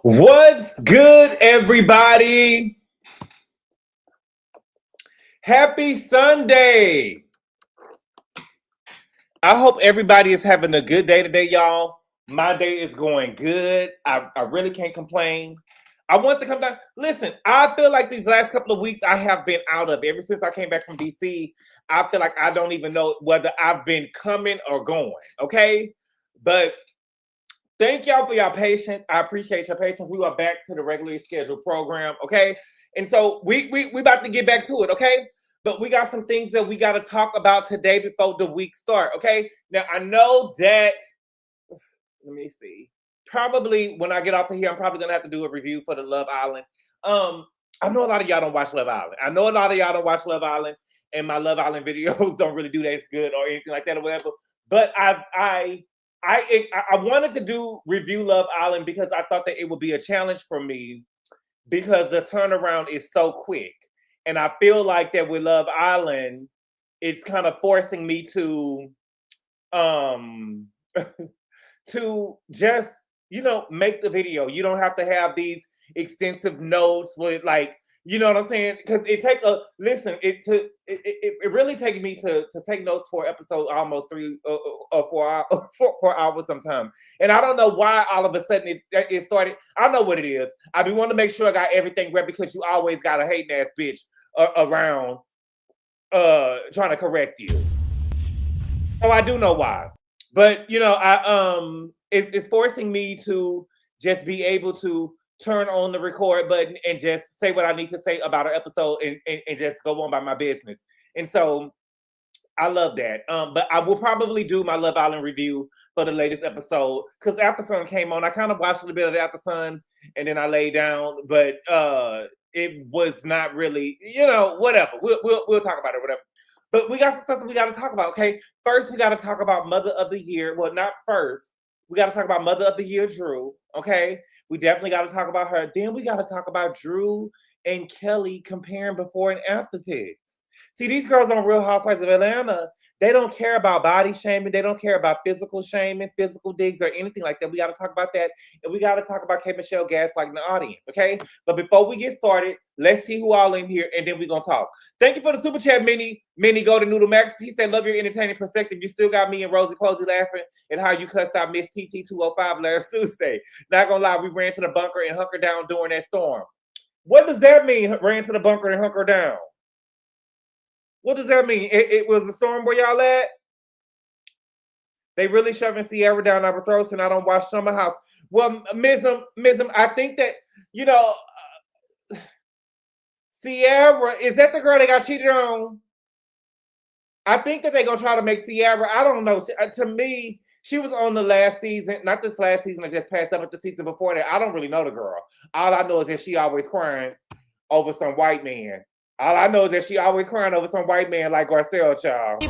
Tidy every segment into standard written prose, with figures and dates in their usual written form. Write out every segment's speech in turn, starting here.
What's good, everybody? Happy Sunday. I hope everybody is having a good day today, y'all. My day is going good. I really can't complain. I want to come down. Listen, I feel like these last couple of weeks I have been out of. Ever since I came back from DC, I feel like I don't even know whether I've been coming or going, okay? But thank y'all for your patience. I appreciate your patience. We are back to the regularly scheduled program, okay? And so we about to get back to it, okay? But we got some things that we got to talk about today before the week start, okay? Now, I know that, let me see. Probably when I get off of here, I'm probably going to have to do a review for the Love Island. I know a lot of y'all don't watch Love Island. I know a lot of y'all don't watch Love Island, and my Love Island videos don't really do that good or anything like that or whatever. But I wanted to do review Love Island because I thought that it would be a challenge for me because the turnaround is so quick. And I feel like that with Love Island, it's kind of forcing me to to just, make the video. You don't have to have these extensive notes with like, you know what I'm saying? Because it really taking me to take notes for episode almost 4 hours sometime. And I don't know why all of a sudden it started. I know what it is. I be wanting to make sure I got everything ready because you always got a hating ass bitch around trying to correct you. So I do know why. But it's forcing me to just be able to turn on the record button and just say what I need to say about an episode and just go on by my business. And so I love that. But I will probably do my Love Island review for the latest episode because After Sun came on. I kind of watched a little bit of the After Sun and then I laid down, but it was not really, whatever. We'll talk about it, whatever. But we got some stuff that we got to talk about, okay? First, we got to talk about Mother of the Year. Well, not first. We got to talk about Mother of the Year, Drew, okay? We definitely got to talk about her. Then we got to talk about Drew and Kelli comparing before and after pics. See, these girls on Real Housewives of Atlanta, they don't care about body shaming. They don't care about physical shaming, physical digs, or anything like that. We got to talk about that. And we got to talk about K. Michelle gaslighting the audience, okay? But before we get started, let's see who all in here, and then we're going to talk. Thank you for the super chat, Minnie Golden Noodle Max. He said, love your entertaining perspective. You still got me and Rosie Posey laughing at how you cussed out Miss TT205 last Tuesday. Not going to lie, we ran to the bunker and hunkered down during that storm. What does that mean, ran to the bunker and hunker down? What does that mean? It was a storm where y'all at? They really shoving Sierra down our throats and I don't watch Summer House. Well, Mism, I think that, Sierra, is that the girl that got cheated on? I think that they're going to try to make Sierra, I don't know. To me, she was on the last season, not this last season that just passed up, but the season before that. I don't really know the girl. All I know is that she always crying over some white man. All I know is that she always crying over some white man like Garcelle, child.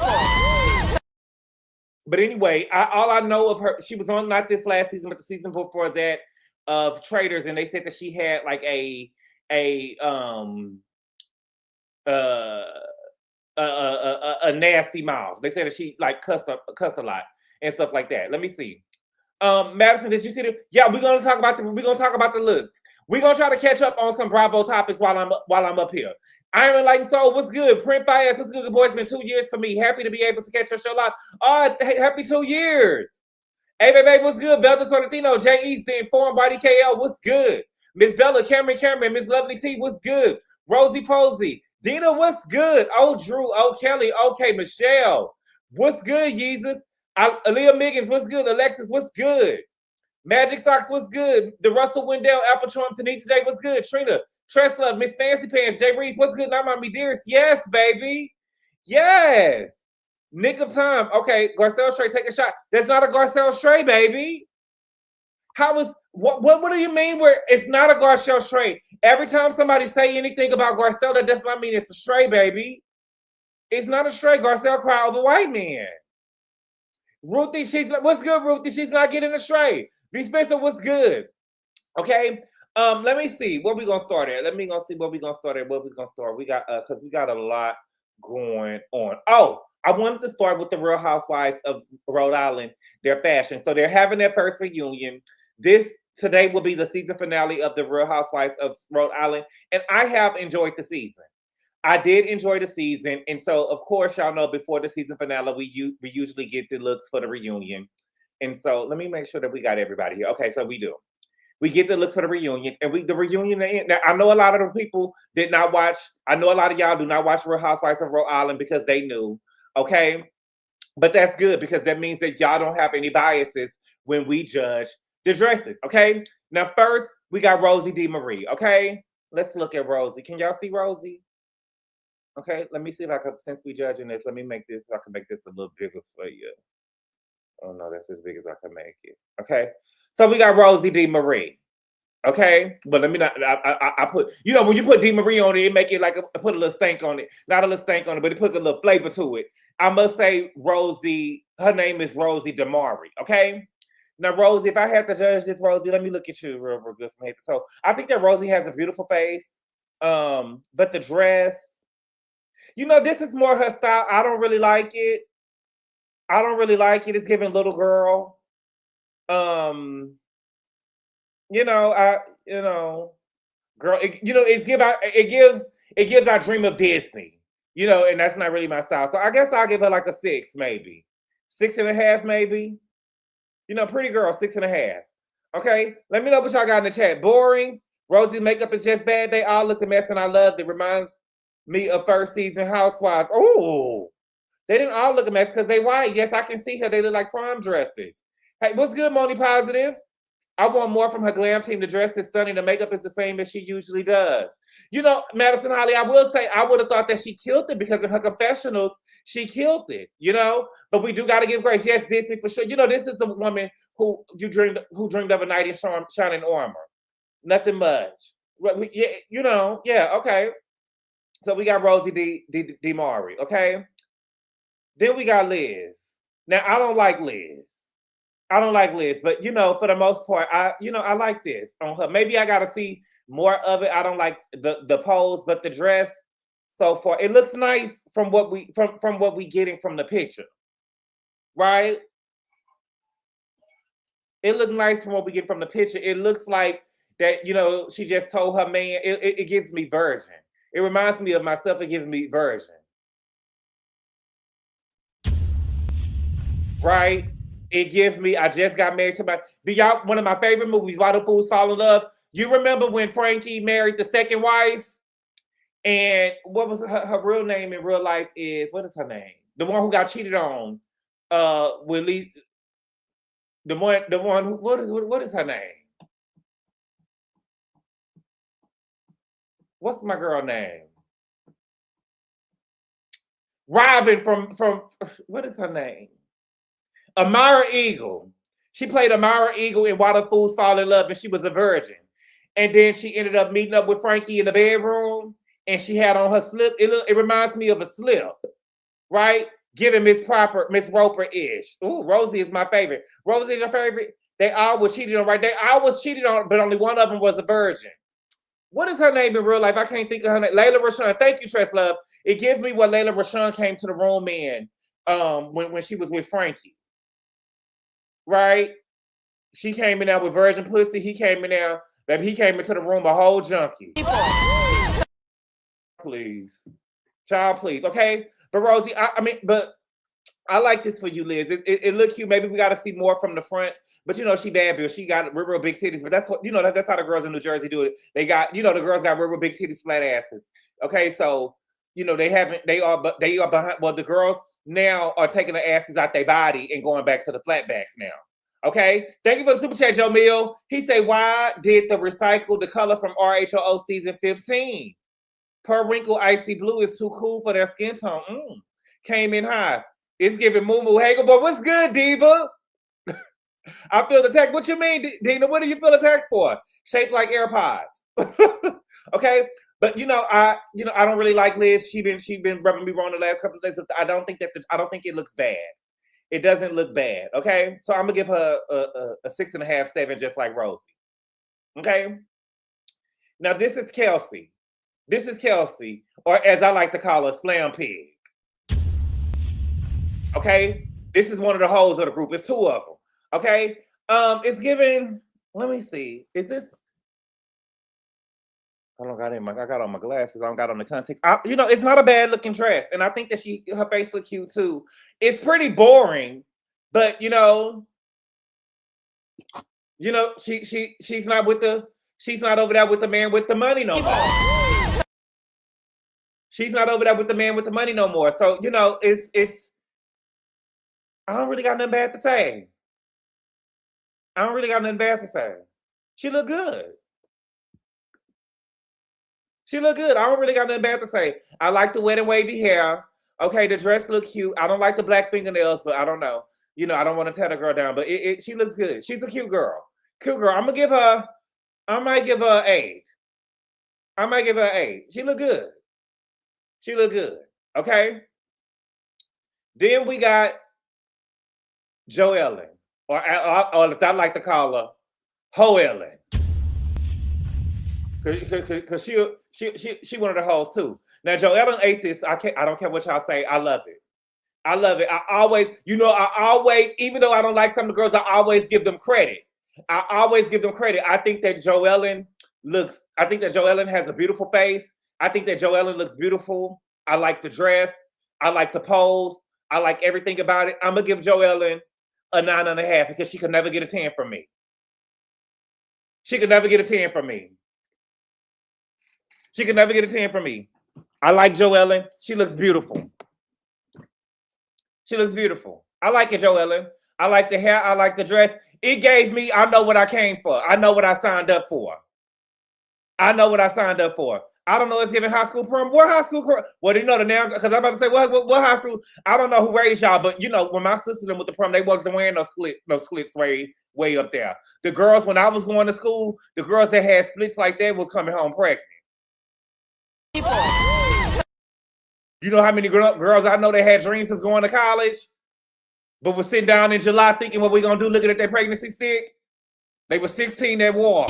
But anyway, all I know of her, she was on not this last season, but the season before that of Traders, and they said that she had like a nasty mouth. They said that she like cussed a lot and stuff like that. Let me see. Madison, did you see the? Yeah, we're gonna talk about the looks. We're gonna try to catch up on some Bravo topics while I'm up here. Iron Enlightened Soul, what's good? Print Fires, what's good? Boy, it's been 2 years for me. Happy to be able to catch your show live. Oh, happy 2 years. Hey, baby, what's good? Belta Sorrentino, J. East, the Informed Body KL, what's good? Miss Bella, Cameron, Miss Lovely T, what's good? Rosie Posey, Dina, what's good? Oh, Drew, oh, Kelli, okay, Michelle, what's good, Yeezus? Aaliyah Miggins, what's good? Alexis, what's good? Magic Socks, what's good? The Russell Wendell, Apple Trump, Tanisha J, what's good? Trina, Tresla, Miss Fancy Pants, Jay Reese, what's good? Not Mommy Dearest. Yes, baby. Yes. Nick of time. Okay, Garcelle Stray, take a shot. That's not a Garcelle Stray, baby. What do you mean where it's not a Garcelle Stray? Every time somebody say anything about Garcelle, that does not mean it's a stray, baby. It's not a stray. Garcelle cry over white men. Ruthie, what's good, Ruthie? She's not getting a stray. B. Spencer, what's good? Okay. Let me see where we gonna start at. We got because we got a lot going on. Oh, I wanted to start with the Real Housewives of Rhode Island, their fashion. So they're having their first reunion. This Today will be the season finale of the Real Housewives of Rhode Island, and I have enjoyed the season. I did enjoy the season, and so of course y'all know before the season finale we usually get the looks for the reunion, and so let me make sure that we got everybody here. Okay, so we do. We get the looks for the reunion, and the reunion. Now, I know a lot of the people did not watch. I know a lot of y'all do not watch Real Housewives of Rhode Island because they knew. Okay, but that's good because that means that y'all don't have any biases when we judge the dresses. Okay, now first we got Rosie DeMarie. Okay, let's look at Rosie. Can y'all see Rosie? Okay, let me see if I can, since we judging this, let me make this, I can make this a little bigger for you. Oh no, that's as big as I can make it. Okay, so we got Rosie DeMarie. Okay, but let me not, I put, you know, when you put DeMarie on it, it make it like, put a little stank on it. Not a little stank on it, but it put a little flavor to it. I must say Rosie, her name is Rosie DeMarie. Okay, now Rosie, if I had to judge this, Rosie, let me look at you real good from head to toe. I think that Rosie has a beautiful face, but the dress, you know, this is more her style. I don't really like it. I don't really like it. It's giving little girl. You know, girl, it gives our dream of Disney. You know, and that's not really my style. So I guess I'll give her like a 6, maybe. 6.5, maybe. You know, pretty girl, 6.5. Okay. Let me know what y'all got in the chat. Boring. Rosie's makeup is just bad. They all look a mess and I love it. Reminds me of first season Housewives. Oh, they didn't all look a mess because they white. Yes, I can see her. They look like prom dresses. Hey, what's good, Moni Positive? I want more from her glam team. The dress is stunning. The makeup is the same as she usually does. You know, Madison Holly, I will say I would have thought that she killed it because of her confessionals. She killed it, you know? But we do got to give grace. Yes, Disney for sure. You know, this is a woman who dreamed of a knight in shining armor. Nothing much. Yeah, you know, yeah, okay. So we got Rosie DeMarie, okay? Then we got Liz. Now, I don't like Liz. But you know, for the most part, I like this on her. Maybe I gotta see more of it. I don't like the pose, but the dress so far, it looks nice from what we getting from the picture. Right? It looks nice from what we get from the picture. It looks like that, you know, she just told her man, it gives me virgin. It reminds me of myself, it gives me virgin. Right? It gives me, I just got married to one of my favorite movies, Why Do Fools Fall in Love? You remember when Frankie married the second wife? And what was her real name in real life what is her name? The one who got cheated on, with Lee, the one who, what is her name? What's my girl name? Robin from what is her name? Amara Eagle. She played Amara Eagle in Why Do Fools Fall in Love, and she was a virgin. And then she ended up meeting up with Frankie in the bedroom, and she had on her slip. It reminds me of a slip, right? Giving Miss Roper-ish. Ooh, Rosie is my favorite. Rosie is your favorite? They all were cheated on, right? They all was cheated on, but only one of them was a virgin. What is her name in real life? I can't think of her name. Layla Rashawn. Thank you, Tress Love. It gives me what Layla Rashawn came to the room in when she was with Frankie. Right? She came in there with virgin pussy. He came in there, baby. He came into the room a whole junkie. Please. Child, please. Okay? But Rosie, but I like this for you, Liz. It look cute. Maybe we got to see more from the front. But you know, she bad bitch. She got real big titties. But that's what, you know, that's how the girls in New Jersey do it. They got, you know, the girls got real big titties, flat asses. Okay, so you know, they are behind. Well, the girls now are taking the asses out their body and going back to the flatbacks now. Okay, thank you for the super chat, Joe Mill. He said, why did the recycle the color from RHOO season 15? Per Wrinkle Icy Blue is too cool for their skin tone. Came in high. It's giving Moo Moo Hagel, but what's good, Diva? I feel attacked. What you mean, Dina? What do you feel attacked for? Shaped like AirPods. Okay, but I don't really like Liz. She been rubbing me wrong the last couple of days. I don't think it looks bad. It doesn't look bad. Okay, so I'm gonna give her a 6.5, 7, just like Rosie. Okay. Now this is Kelsey. Or as I like to call her, Slam Pig. Okay, this is one of the hoes of the group. It's 2 of them. Okay, it's giving Let me see. Is this? I don't got I got on my glasses. I don't got on the context. You know, it's not a bad looking dress, and I think that her face look cute too. It's pretty boring, but she's not she's not over there with the man with the money no more. She's not over there with the man with the money no more. So it's. I don't really got nothing bad to say. I don't really got nothing bad to say. She look good. She look good. I don't really got nothing bad to say. I like the wet and wavy hair. Okay, the dress look cute. I don't like the black fingernails, but I don't know. I don't want to tear the girl down, but she looks good. She's a cute girl. Cute girl. I might give her an 8. I might give her an 8. She look good. She look good. Okay. Then we got Joe Ellen, or as I like to call her, Ho Ellen. Cause she one of the hoes too. Now Joe Ellen ate this. I don't care what y'all say. I love it. I love it. I always, even though I don't like some of the girls, I always give them credit. I think that Joe Ellen has a beautiful face. I think that Joe Ellen looks beautiful. I like the dress. I like the pose. I like everything about it. I'm gonna give Joe Ellen a 9.5 because she could never get a 10 from me. She could never get a 10 from me. She could never get a 10 from me. I like Joe Ellen. She looks beautiful. She looks beautiful. I like it, Joe Ellen. I like the hair. I like the dress. It gave me, I know what I came for. I know what I signed up for. I know what I signed up for. I don't know. It's giving high school prom. What high school prom? Well, the now, because I'm about to say, what high school? I don't know who raised y'all, but when my sister went with the prom, they wasn't wearing no slits way up there. The girls, when I was going to school, the girls that had splits like that was coming home pregnant. You know how many girls I know that had dreams of going to college, but was sitting down in July thinking what we gonna do, looking at their pregnancy stick? They were 16 at war.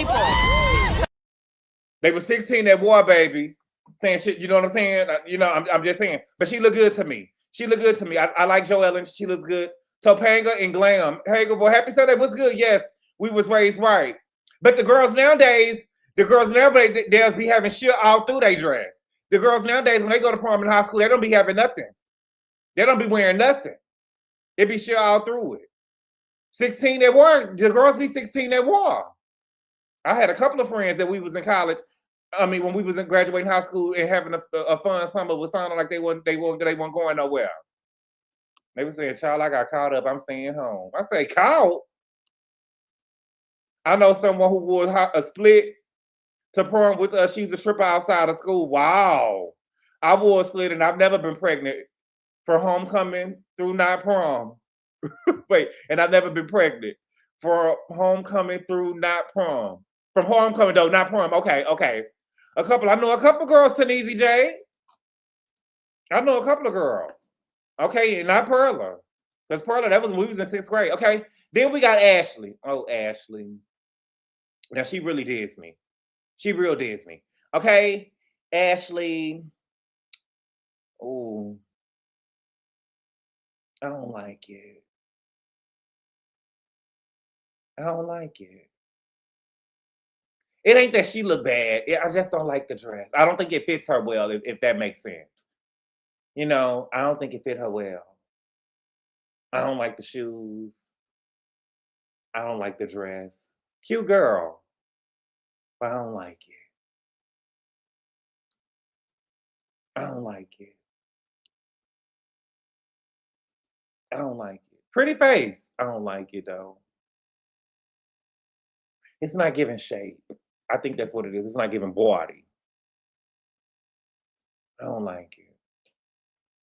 They were 16 at war, baby. Saying shit, you know what I'm saying? I'm just saying. But she looked good to me. She looked good to me. I like Joe Ellen. She looks good. Topanga and Glam. Hey, good boy. Happy Sunday. What's good? Yes, we was raised right. But the girls nowadays, they'll be having shit all through their dress. The girls nowadays, when they go to prom in high school, they don't be having nothing. They don't be wearing nothing. It be shit all through it. 16 at war. The girls be 16 at war. I had a couple of friends that we was in college. I mean, when we was in graduating high school and having a fun summer, was sounding like they weren't going nowhere. They were saying, "Child, I got caught up. I'm staying home." I say, "Caught?" I know someone who wore a split to prom with us. She was a stripper outside of school. Wow. I wore a slit and I've never been pregnant for homecoming through not prom. Wait, and I've never been pregnant for homecoming through not prom. From homecoming though, not prom. Okay. I know a couple girls, Tanezi J. I know a couple of girls. Okay, and not Perla. Because Perla, that was when we was in 6th grade. Okay. Then we got Ashley. Oh, Ashley. Now she really dids me. She real dids me. Okay. Ashley. Oh. I don't like it. I don't like it. It ain't that she look bad. I just don't like the dress. I don't think it fits her well, if that makes sense. I don't think it fit her well. I don't like the shoes. I don't like the dress. Cute girl, but I don't like it. I don't like it. I don't like it. Pretty face. I don't like it though. It's not giving shape. I think that's what it is. It's not giving body. I don't like it.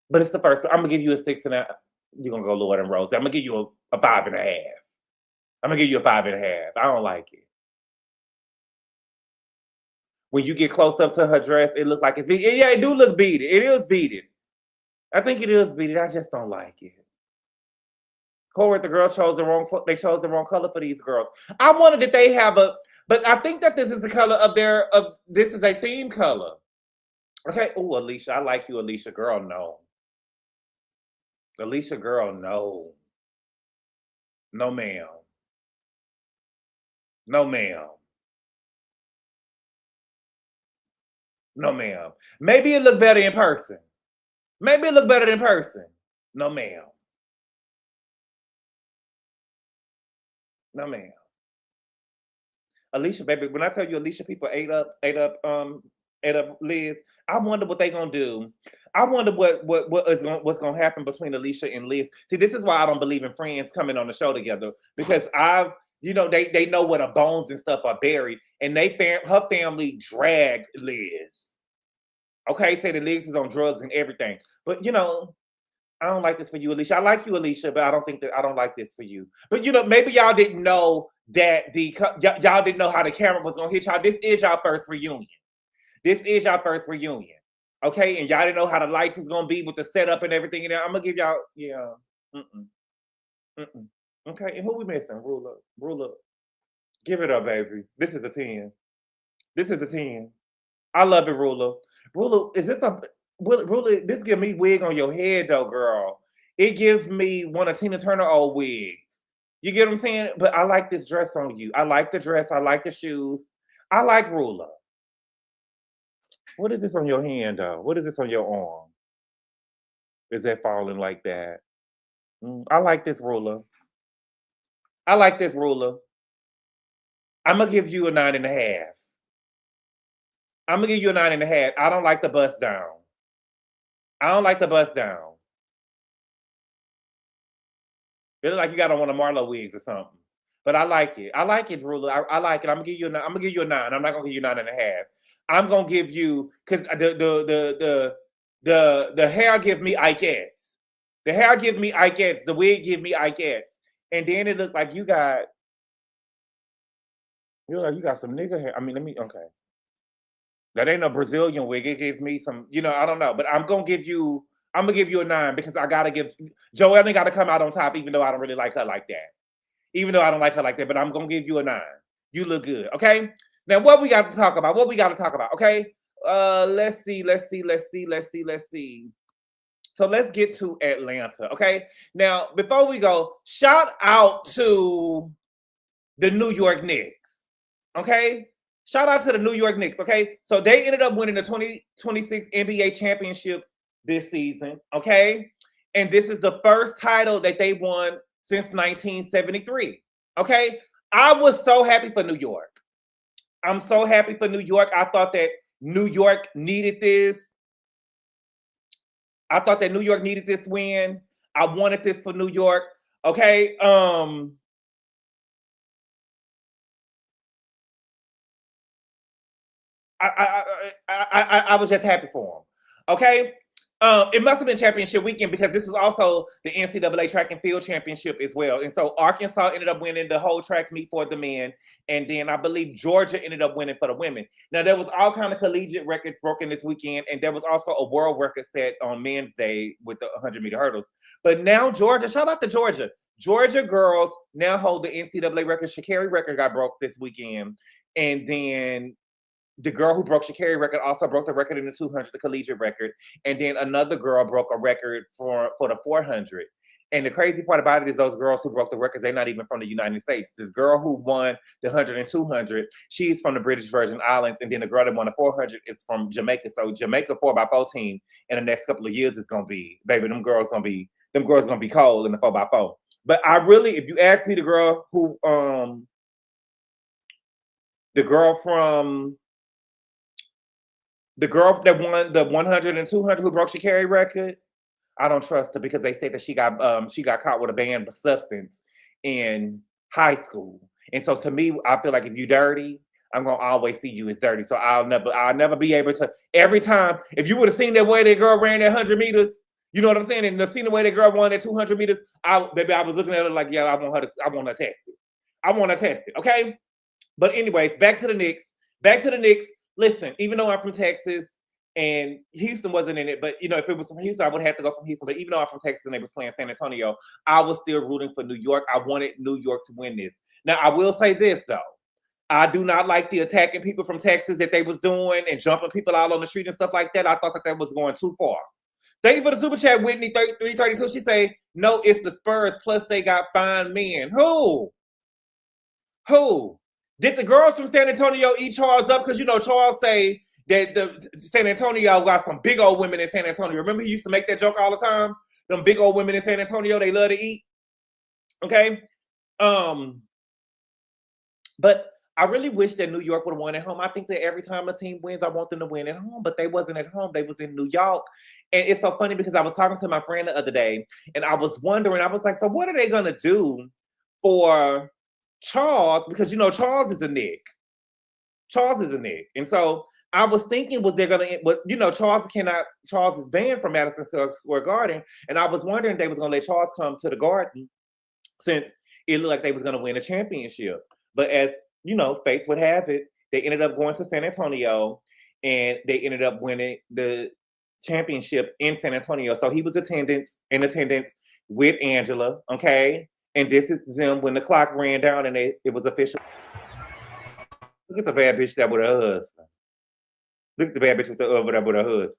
But it's the first. I'm gonna give you a 6.5. You're gonna go lower than Rose. I'm gonna give you a 5.5. I'm gonna give you a 5.5. I don't like it. When you get close up to her dress, it looks like it's beaded. Yeah, it do look beaded. It is beaded. I think it is beaded. I just don't like it. Corey, the girls chose the wrong. They chose the wrong color for these girls. I wanted that they have but I think that this is the color of this is a theme color. Okay. Oh, Alicia, I like you, Alicia. Girl, no. Alicia, girl, no. No, ma'am. No, ma'am. No, ma'am. Maybe it look better in person. Maybe it look better in person. No, ma'am. No, ma'am. Alicia, baby, when I tell you Alicia people ate up Liz, I wonder what they gonna do. I wonder what's gonna happen between Alicia and Liz. See, this is why I don't believe in friends coming on the show together, because they know where the bones and stuff are buried, and her family dragged Liz. Okay, say that Liz is on drugs and everything. But I don't like this for you, Alicia. I like you, Alicia, but I don't like this for you. But maybe y'all didn't know that y'all didn't know how the camera was gonna hit y'all. This is y'all first reunion. This is y'all first reunion. Okay, and y'all didn't know how the lights was gonna be with the setup and everything. And I'm gonna give y'all, yeah. Okay, and who we missing? Ruler. Give it up, baby. This is a 10. This is a 10. I love it, Ruler. Ruler, is this a Ruler? This give me wig on your head though, girl. It gives me one of Tina Turner old wigs. You get what I'm saying? But I like this dress on you. I like the dress. I like the shoes. I like Ruler. What is this on your hand though? What is this on your arm? Is that falling like that? I like this Ruler. I like this Ruler. I'm gonna give you a 9.5. I'm gonna give you a 9.5. I don't like the bust down. I don't like the bust down. It look like you got on one of Marlo wigs or something. But I like it. I like it, Ruler. I like it. I'm gonna give you a 9. I'm gonna give you a 9. I'm not gonna give you 9.5. I'm gonna give you, because the hair give me Ikettes. The hair give me Ikettes. The wig give me Ikettes. And then it looked like you got some nigga hair. I mean, okay. That ain't a Brazilian wig. It gives me some, I don't know. But I'm gonna give you a 9, because I gotta give Joelle gotta come out on top, even though I don't really like her like that. Even though I don't like her like that, but I'm gonna give you a 9. You look good, okay? Now what we got to talk about? Okay? Let's see. So let's get to Atlanta, okay? Now, before we go, shout out to the New York Knicks, okay? Shout out to the New York Knicks, okay? So they ended up winning the 2026 NBA championship this season, okay? And this is the first title that they won since 1973, okay? I was so happy for New York. I'm so happy for New York. I thought that New York needed this. I thought that New York needed this win. I wanted this for New York, okay? I was just happy for them. Okay. It must have been championship weekend, because this is also the NCAA track and field championship as well. And so Arkansas ended up winning the whole track meet for the men. And then I believe Georgia ended up winning for the women. Now, there was all kind of collegiate records broken this weekend. And there was also a world record set on Men's Day with the 100-meter hurdles. But now Georgia, shout out to Georgia. Georgia girls now hold the NCAA record. Sha'Carri record got broke this weekend. And then the girl who broke Sha'Carri record also broke the record in the 200, the collegiate record. And then another girl broke a record for the 400. And the crazy part about it is those girls who broke the records, they're not even from the United States. The girl who won the 100 and 200, she's from the British Virgin Islands. And then the girl that won the 400 is from Jamaica. So Jamaica 4x4 team in the next couple of years is going to be, baby, them girls going to be cold in the 4x4. But I really, if you ask me, the girl that won the 100 and 200 who broke Sha'Carri record, I don't trust her, because they say that she got caught with a banned substance in high school. And so to me, I feel like if you dirty, I'm gonna always see you as dirty. So I'll never be able to, every time, if you would have seen that way that girl ran that 100 meters, you know what I'm saying? And seen the way that girl won that 200 meters, I was looking at her like, yeah, I want to test it. I want to test it, okay? But anyways, back to the Knicks. Listen, even though I'm from Texas and Houston wasn't in it, but if it was from Houston, I would have to go from Houston. But even though I'm from Texas and they was playing San Antonio, I was still rooting for New York. I wanted New York to win this. Now, I will say this though. I do not like the attacking people from Texas that they was doing and jumping people out on the street and stuff like that. I thought that was going too far. Thank you for the super chat, Whitney 332. She say, no, it's the Spurs, plus they got fine men. Who? Did the girls from San Antonio eat Charles up? Because, you know, Charles say that the San Antonio got some big old women in San Antonio. Remember he used to make that joke all the time? Them big old women in San Antonio, they love to eat. Okay? But I really wish that New York would have won at home. I think that every time a team wins, I want them to win at home, but they wasn't at home. They was in New York. And it's so funny because I was talking to my friend the other day, and I was wondering, I was like, so what are they going to do for Charles? Because, you know, Charles is a Nick. Charles is a Nick. And so I was thinking, was there going to, you know, Charles is banned from Madison Square Garden. And I was wondering if they was going to let Charles come to the Garden since it looked like they was going to win a championship. But as you know, fate would have it, they ended up going to San Antonio and they ended up winning the championship in San Antonio. So he was in attendance with Angela, okay? And this is them when the clock ran down and it was official. Look at the bad bitch that with her husband. Look at the bad bitch with her husband.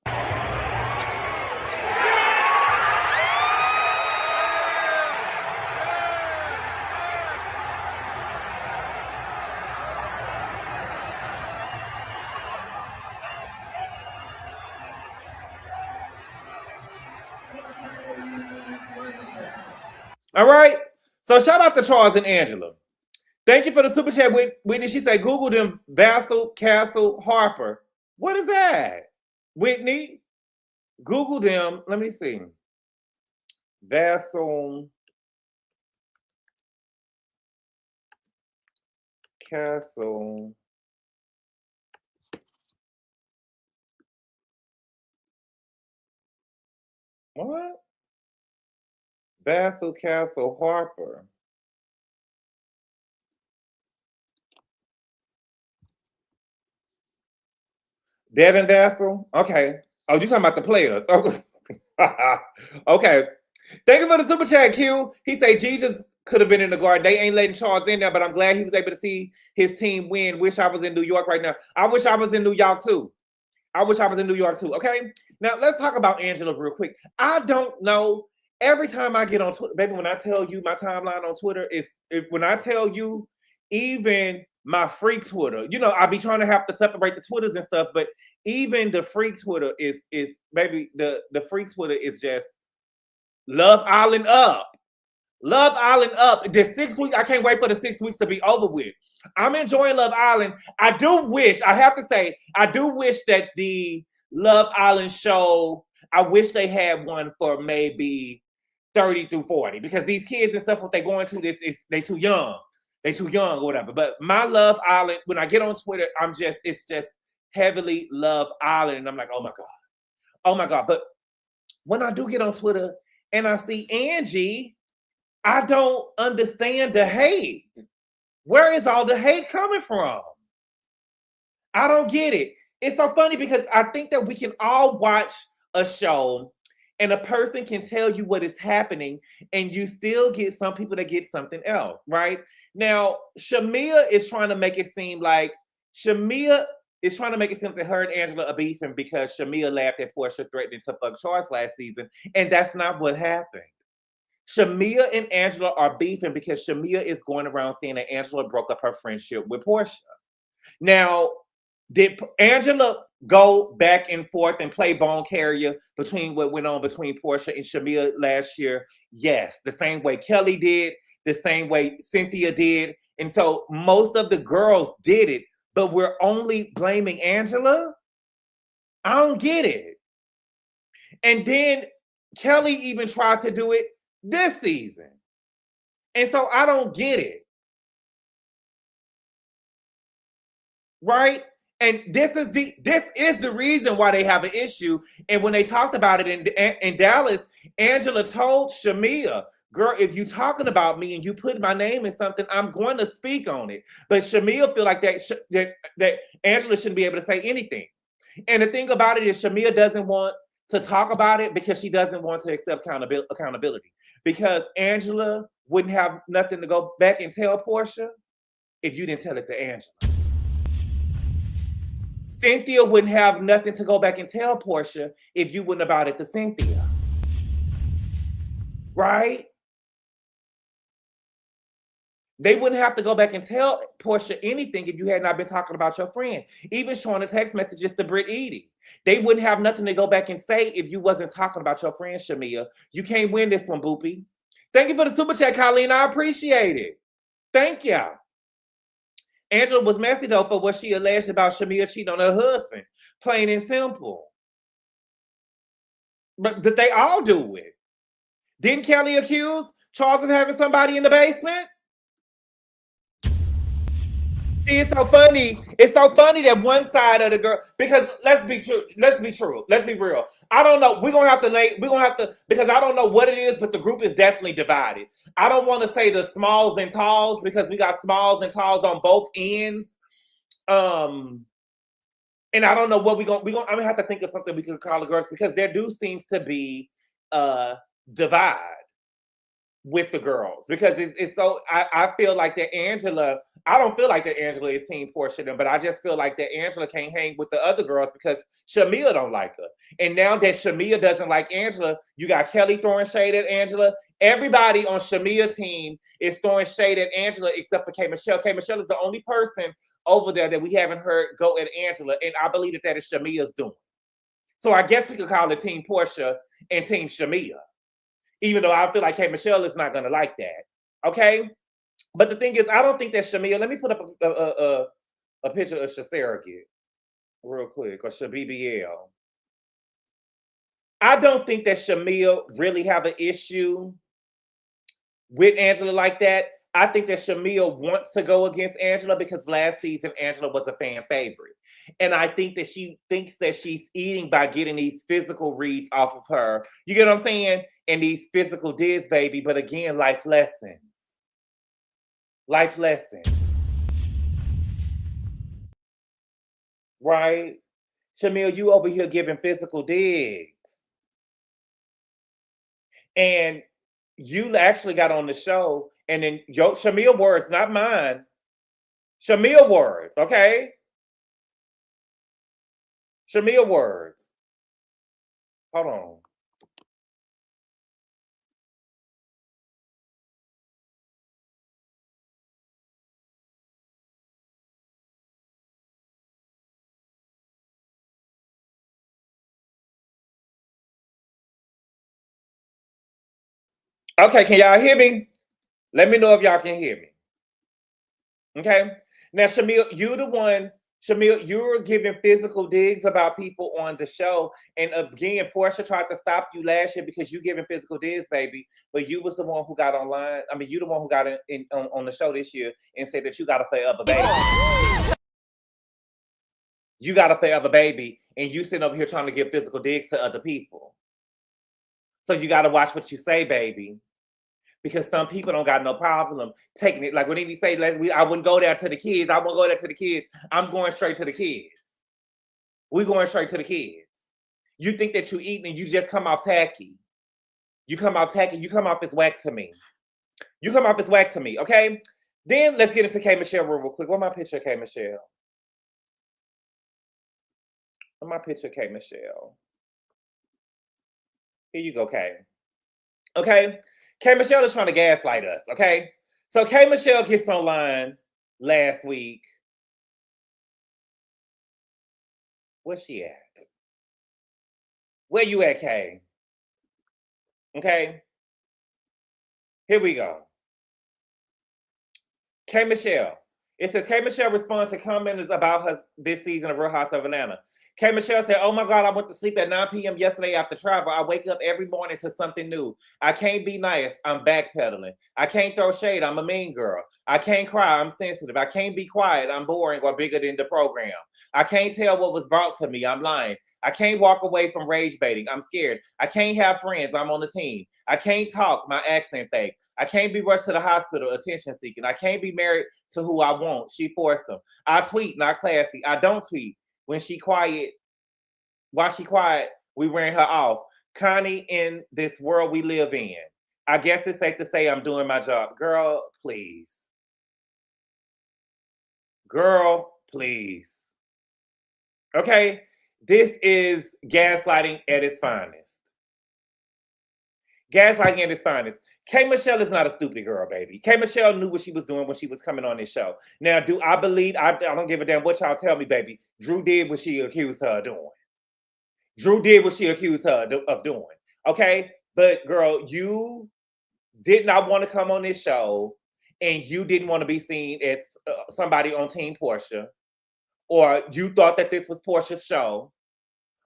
All right. So shout out to Charles and Angela. Thank you for the super chat, Whitney. She said, Google them, Vassal, Castle, Harper. What is that? Whitney, Google them. Let me see. Vassal, Castle. What? Vassal, Castle, Harper. Devin Vassal? Okay. Oh, you talking about the players. Okay. Thank you for the super chat, Q. He said Jesus could have been in the Garden. They ain't letting Charles in there, but I'm glad he was able to see his team win. Wish I was in New York right now. I wish I was in New York too. Okay. Now let's talk about Angela real quick. I don't know. Every time I get on Twitter, baby, when I tell you my timeline on Twitter when I tell you even my freak Twitter, you know, I be trying to have to separate the Twitters and stuff, but even the freak Twitter is baby, the freak Twitter is just Love Island up. Love Island up. The 6 weeks, I can't wait for the 6 weeks to be over with. I'm enjoying Love Island. I do wish that the Love Island show, I wish they had one for maybe 30 through 40, because these kids and stuff, what they're going to, they too young. They too young or whatever. But my Love Island, when I get on Twitter, it's just heavily Love Island. And I'm like, oh my God. But when I do get on Twitter and I see Angie, I don't understand the hate. Where is all the hate coming from? I don't get it. It's so funny because I think that we can all watch a show and a person can tell you what is happening and you still get some people that get something else, right? Now, Shamia is trying to make it seem like that her and Angela are beefing because Shamia laughed at Portia threatening to fuck Charles last season, and that's not what happened. Shamia and Angela are beefing because Shamia is going around saying that Angela broke up her friendship with Portia. Now, did Angela go back and forth and play bone carrier between what went on between Portia and Shamia last year? Yes, the same way Kelli did, the same way Cynthia did. And so most of the girls did it, but we're only blaming Angela? I don't get it. And then Kelli even tried to do it this season. And so I don't get it. Right? And this is the reason why they have an issue. And when they talked about it in Dallas, Angela told Shamia, girl, if you're talking about me and you put my name in something, I'm going to speak on it. But Shamia feel like that Angela shouldn't be able to say anything. And the thing about it is Shamia doesn't want to talk about it because she doesn't want to accept accountability. Because Angela wouldn't have nothing to go back and tell Portia if you didn't tell it to Angela. Cynthia wouldn't have nothing to go back and tell Portia if you wouldn't about it to Cynthia. Right? They wouldn't have to go back and tell Portia anything if you had not been talking about your friend. Even showing the text messages to Britt Edie. They wouldn't have nothing to go back and say if you wasn't talking about your friend, Shamia. You can't win this one, Boopy. Thank you for the super chat, Colleen. I appreciate it. Thank you. Angela was messy, though, for what she alleged about Shamia cheating on her husband. Plain and simple. But they all do it. Didn't Kelli accuse Charles of having somebody in the basement? See, it's so funny. It's so funny that one side of the girl, because let's be true. Let's be real. I don't know. We're gonna have to, because I don't know what it is, but the group is definitely divided. I don't want to say the smalls and talls, because we got smalls and talls on both ends. And I don't know what I'm gonna have to think of something we could call the girls, because there do seems to be a divide with the girls, because it's so I feel like that Angela, I don't feel like that Angela is team Portia them, but I just feel like that Angela can't hang with the other girls because Shamia don't like her. And now that Shamia doesn't like Angela, you got Kelli throwing shade at Angela. Everybody on Shamia's team is throwing shade at Angela except for K. Michelle. K. Michelle is the only person over there that we haven't heard go at Angela, and I believe that is Shamia's doing. So I guess we could call it Team Portia and Team Shamia, even though I feel like K. Michelle is not going to like that. Okay? But the thing is, I don't think that Shamia, let me put up a picture of Shasaragit real quick, or ShaBBL. I don't think that Shamia really have an issue with Angela like that. I think that Shamia wants to go against Angela because last season Angela was a fan favorite. And I think that she thinks that she's eating by getting these physical reads off of her. You get what I'm saying? And these physical digs, baby. But again, life lessons. Life lessons. Right? Shamil, you over here giving physical digs. And you actually got on the show, and then Shamil words, not mine. Shamil words, okay? Shamil words. Hold on. Okay, can y'all hear me? Let me know if y'all can hear me. Okay? Now, Shamil, you the one, Shamil, you were giving physical digs about people on the show. And again, Portia tried to stop you last year because you giving physical digs, baby. But you was the one who got online. I mean, you the one who got on the show this year and said that you got a forever baby. You got a forever baby, and you sitting over here trying to give physical digs to other people. So you got to watch what you say, baby. Because some people don't got no problem taking it. Like when he say, I wouldn't go there to the kids. I won't go there to the kids. I'm going straight to the kids. We going straight to the kids. You think that you eating and you just come off tacky. You come off tacky. You come off as whack to me. You come off as whack to me, okay? Then let's get into K. Michelle real quick. Where's my picture of K. Michelle? Where's my picture of K. Michelle? Here you go, K. Okay? K. Michelle is trying to gaslight us, okay? So K. Michelle gets online last week. Where's she at? Where you at, K? Okay? Here we go. K. Michelle. It says, K. Michelle responds to comments about her this season of Real House of Atlanta. K. Michelle said, oh my God, I went to sleep at 9 p.m. yesterday after travel. I wake up every morning to something new. I can't be nice. I'm backpedaling. I can't throw shade. I'm a mean girl. I can't cry. I'm sensitive. I can't be quiet. I'm boring or bigger than the program. I can't tell what was brought to me. I'm lying. I can't walk away from rage baiting. I'm scared. I can't have friends. I'm on the team. I can't talk. My accent fake. I can't be rushed to the hospital. Attention seeking. I can't be married to who I want. She forced them. I tweet, not classy. I don't tweet. When she quiet, while she quiet, we ran her off. Connie, in this world we live in, I guess it's safe to say I'm doing my job. Girl, please. Girl, please. Okay? This is gaslighting at its finest. Gaslighting at its finest. K. Michelle is not a stupid girl, baby. K. Michelle knew what she was doing when she was coming on this show. Now, do I believe, I don't give a damn what y'all tell me, baby. Drew did what she accused her of doing. Drew did what she accused her of doing. Okay? But girl, you did not want to come on this show, and you didn't want to be seen as somebody on Team Portia, or you thought that this was Portia's show,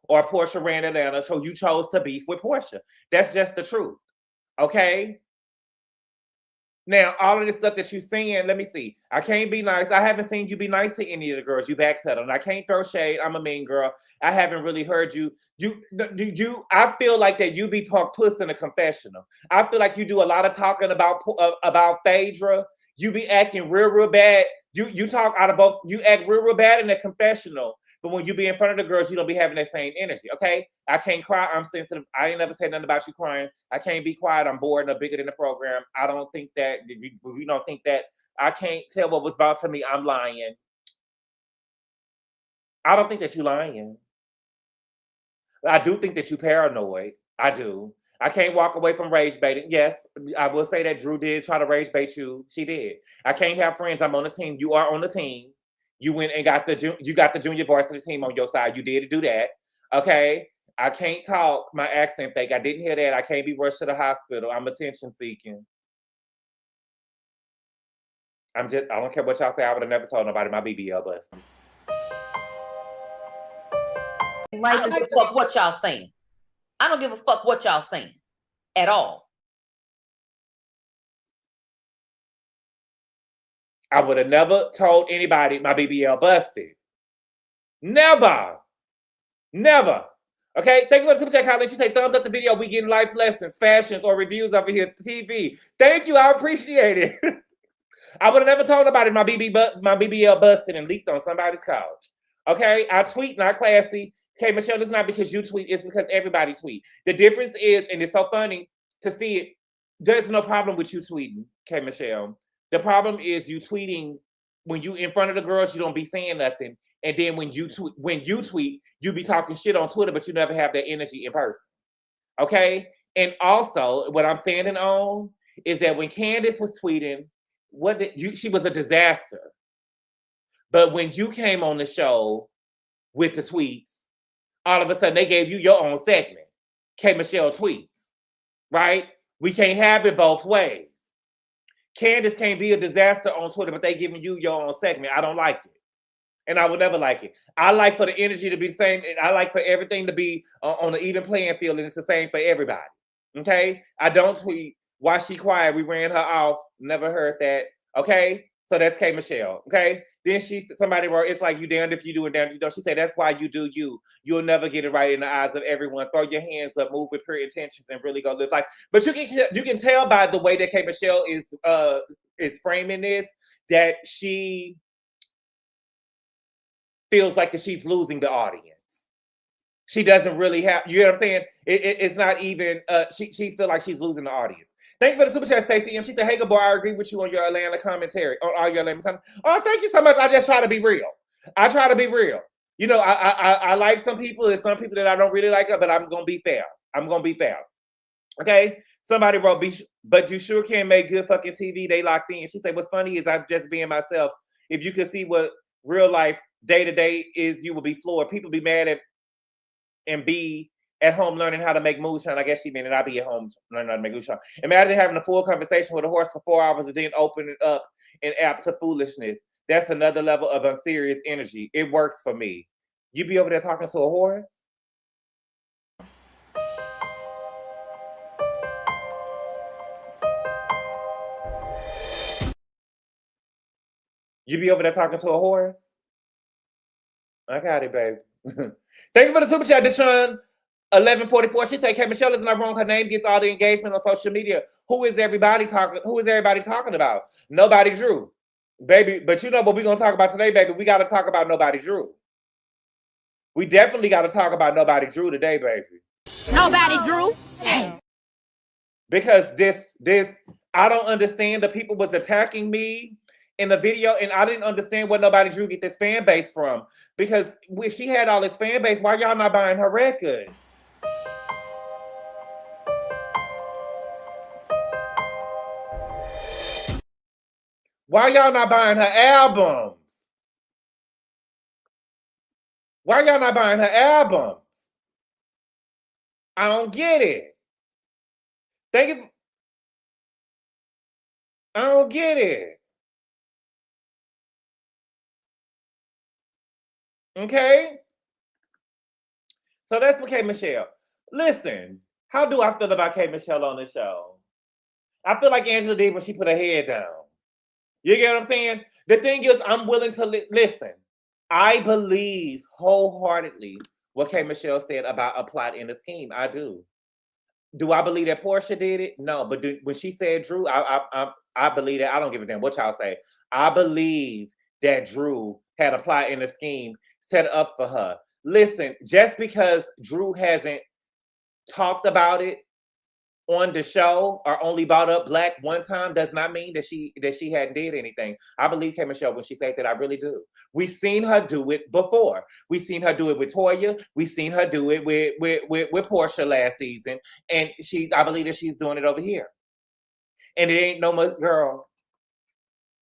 or Portia ran Atlanta, so you chose to beef with Portia. That's just the truth. Okay? Now, all of this stuff that you're saying, let me see. I can't be nice. I haven't seen you be nice to any of the girls. You backpedal. I can't throw shade. I'm a mean girl. I haven't really heard you. I feel like that you be talk puss in a confessional. I feel like you do a lot of talking about Phaedra. You be acting real bad. You talk out of both. You act real bad in the confessional. But when you be in front of the girls, you don't be having that same energy, okay? I can't cry. I'm sensitive. I ain't never said nothing about you crying. I can't be quiet. I'm bored and bigger than the program. I don't think that. We don't think that. I can't tell what was about to me. I'm lying. I don't think that you're lying. I do think that you're paranoid. I do. I can't walk away from rage baiting. Yes, I will say that Drew did try to rage bait you. She did. I can't have friends. I'm on the team. You are on the team. You went and got the junior varsity team on your side. You did do that. Okay. I can't talk. My accent fake. I didn't hear that. I can't be rushed to the hospital. I'm attention seeking. I don't care what y'all say. I would have never told nobody my BBL busted. I don't give a fuck what y'all saying. I don't give a fuck what y'all saying at all. I would have never told anybody my BBL busted. Never. Okay, thank you for the super chat, Colin. She said, thumbs up the video. We getting life lessons, fashions, or reviews over here at the TV. Thank you. I appreciate it. I would have never told nobody my BBL busted and leaked on somebody's couch. Okay, I tweet, not classy. Okay, Michelle, it's not because you tweet. It's because everybody tweet. The difference is, and it's so funny to see it, there's no problem with you tweeting, okay, Michelle. The problem is you tweeting when you in front of the girls, you don't be saying nothing. And then when you tweet, you be talking shit on Twitter, but you never have that energy in person. Okay? And also, what I'm standing on is that when Candace was tweeting, she was a disaster. But when you came on the show with the tweets, all of a sudden they gave you your own segment. K. Michelle tweets. Right? We can't have it both ways. Candace can't be a disaster on Twitter, but they giving you your own segment. I don't like it. And I would never like it. I like for the energy to be the same. And I like for everything to be on an even playing field, and it's the same for everybody. Okay? I don't tweet, why she quiet? We ran her off. Never heard that. Okay? So that's K. Michelle. Okay? Then somebody wrote, it's like you damned if you do and damned if you don't. She said, that's why you do you. You'll never get it right in the eyes of everyone. Throw your hands up, move with pure intentions, and really go live life. But you can tell by the way that K. Michelle is framing this that she feels like that she's losing the audience. She doesn't really have, you know what I'm saying? It's not even, she feels like she's losing the audience. Thank you for the super chat, Stacey M. She said, hey, Gabor, I agree with you on your Atlanta commentary. On all your Atlanta commentary. Oh, thank you so much. I just try to be real. I try to be real. You know, I like some people. There's some people that I don't really like, but I'm going to be fair. I'm going to be fair. Okay? Somebody wrote, but you sure can make good fucking TV. They locked in. She said, what's funny is I'm just being myself. If you could see what real life day-to-day is, you will be floored. People be mad at and be at home learning how to make moonshine. I guess she meant that I'll be at home learning how to make moonshine. Imagine having a full conversation with a horse for 4 hours and then open it up in apps of foolishness. That's another level of unserious energy. It works for me. You be over there talking to a horse? You be over there talking to a horse? I got it, babe. Thank you for the super chat, Deshaun. 1144. She said, "Hey, Michelle is not wrong. Her name gets all the engagement on social media. Who is everybody talking about? Nobody Drew, baby. But you know what we're gonna talk about today, baby? We got to talk about Nobody Drew. We definitely got to talk about Nobody Drew today, baby. Nobody Drew. Because this, I don't understand. The people was attacking me in the video, and I didn't understand where Nobody Drew get this fan base from. Because when she had all this fan base, why y'all not buying her records? Why y'all not buying her albums? Why y'all not buying her albums? I don't get it. I don't get it. Okay? So that's for K. Michelle. Listen, how do I feel about K. Michelle on the show? I feel like Angela did when she put her head down. You get what I'm saying? The thing is, I'm willing to listen. I believe wholeheartedly what K. Michelle said about a plot in the scheme. I do. Do I believe that Portia did it? No, but when she said Drew, I believe that. I don't give a damn what y'all say. I believe that Drew had a plot in the scheme set up for her. Listen, just because Drew hasn't talked about it on the show or only brought up Black one time does not mean that she hadn't did anything. I believe K. Michelle when she said that. I really do. We've seen her do it before. We've seen her do it with Toya. We've seen her do it with Portia last season, and I believe that she's doing it over here. And it ain't no much, girl.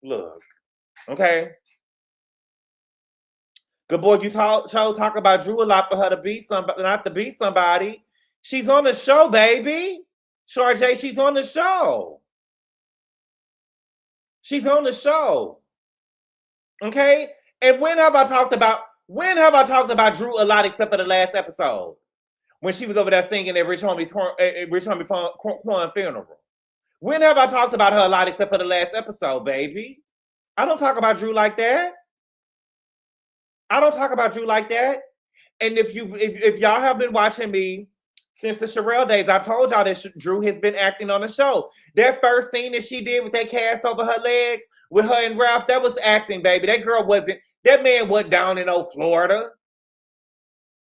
Look, okay. Gabor, you talk about Drew a lot for her to be somebody, not to be somebody. She's on the show, baby. Sharjay, she's on the show. She's on the show. Okay? And when have I talked about Drew a lot except for the last episode? When she was over there singing at Rich Homie's Quan funeral. When have I talked about her a lot except for the last episode, baby? I don't talk about Drew like that. I don't talk about Drew like that. And if y'all have been watching me since the Sherelle days, I've told y'all that Drew has been acting on the show. That first scene that she did with that cast over her leg with her and Ralph, that was acting, baby. That man wasn't down in Florida.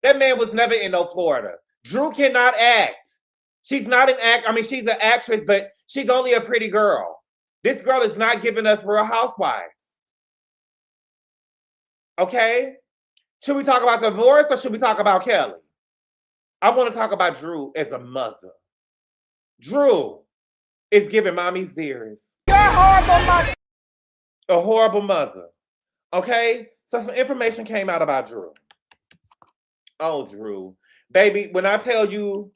That man was never in Florida. Drew cannot act. She's not an act. I mean, she's an actress, but she's only a pretty girl. This girl is not giving us Real Housewives. Okay? Should we talk about divorce or should we talk about Kelli? I want to talk about Drew as a mother. Drew is giving mommy's dearest. You're a horrible mother. A horrible mother. Okay? So some information came out about Drew. Oh, Drew. Baby, when I tell you,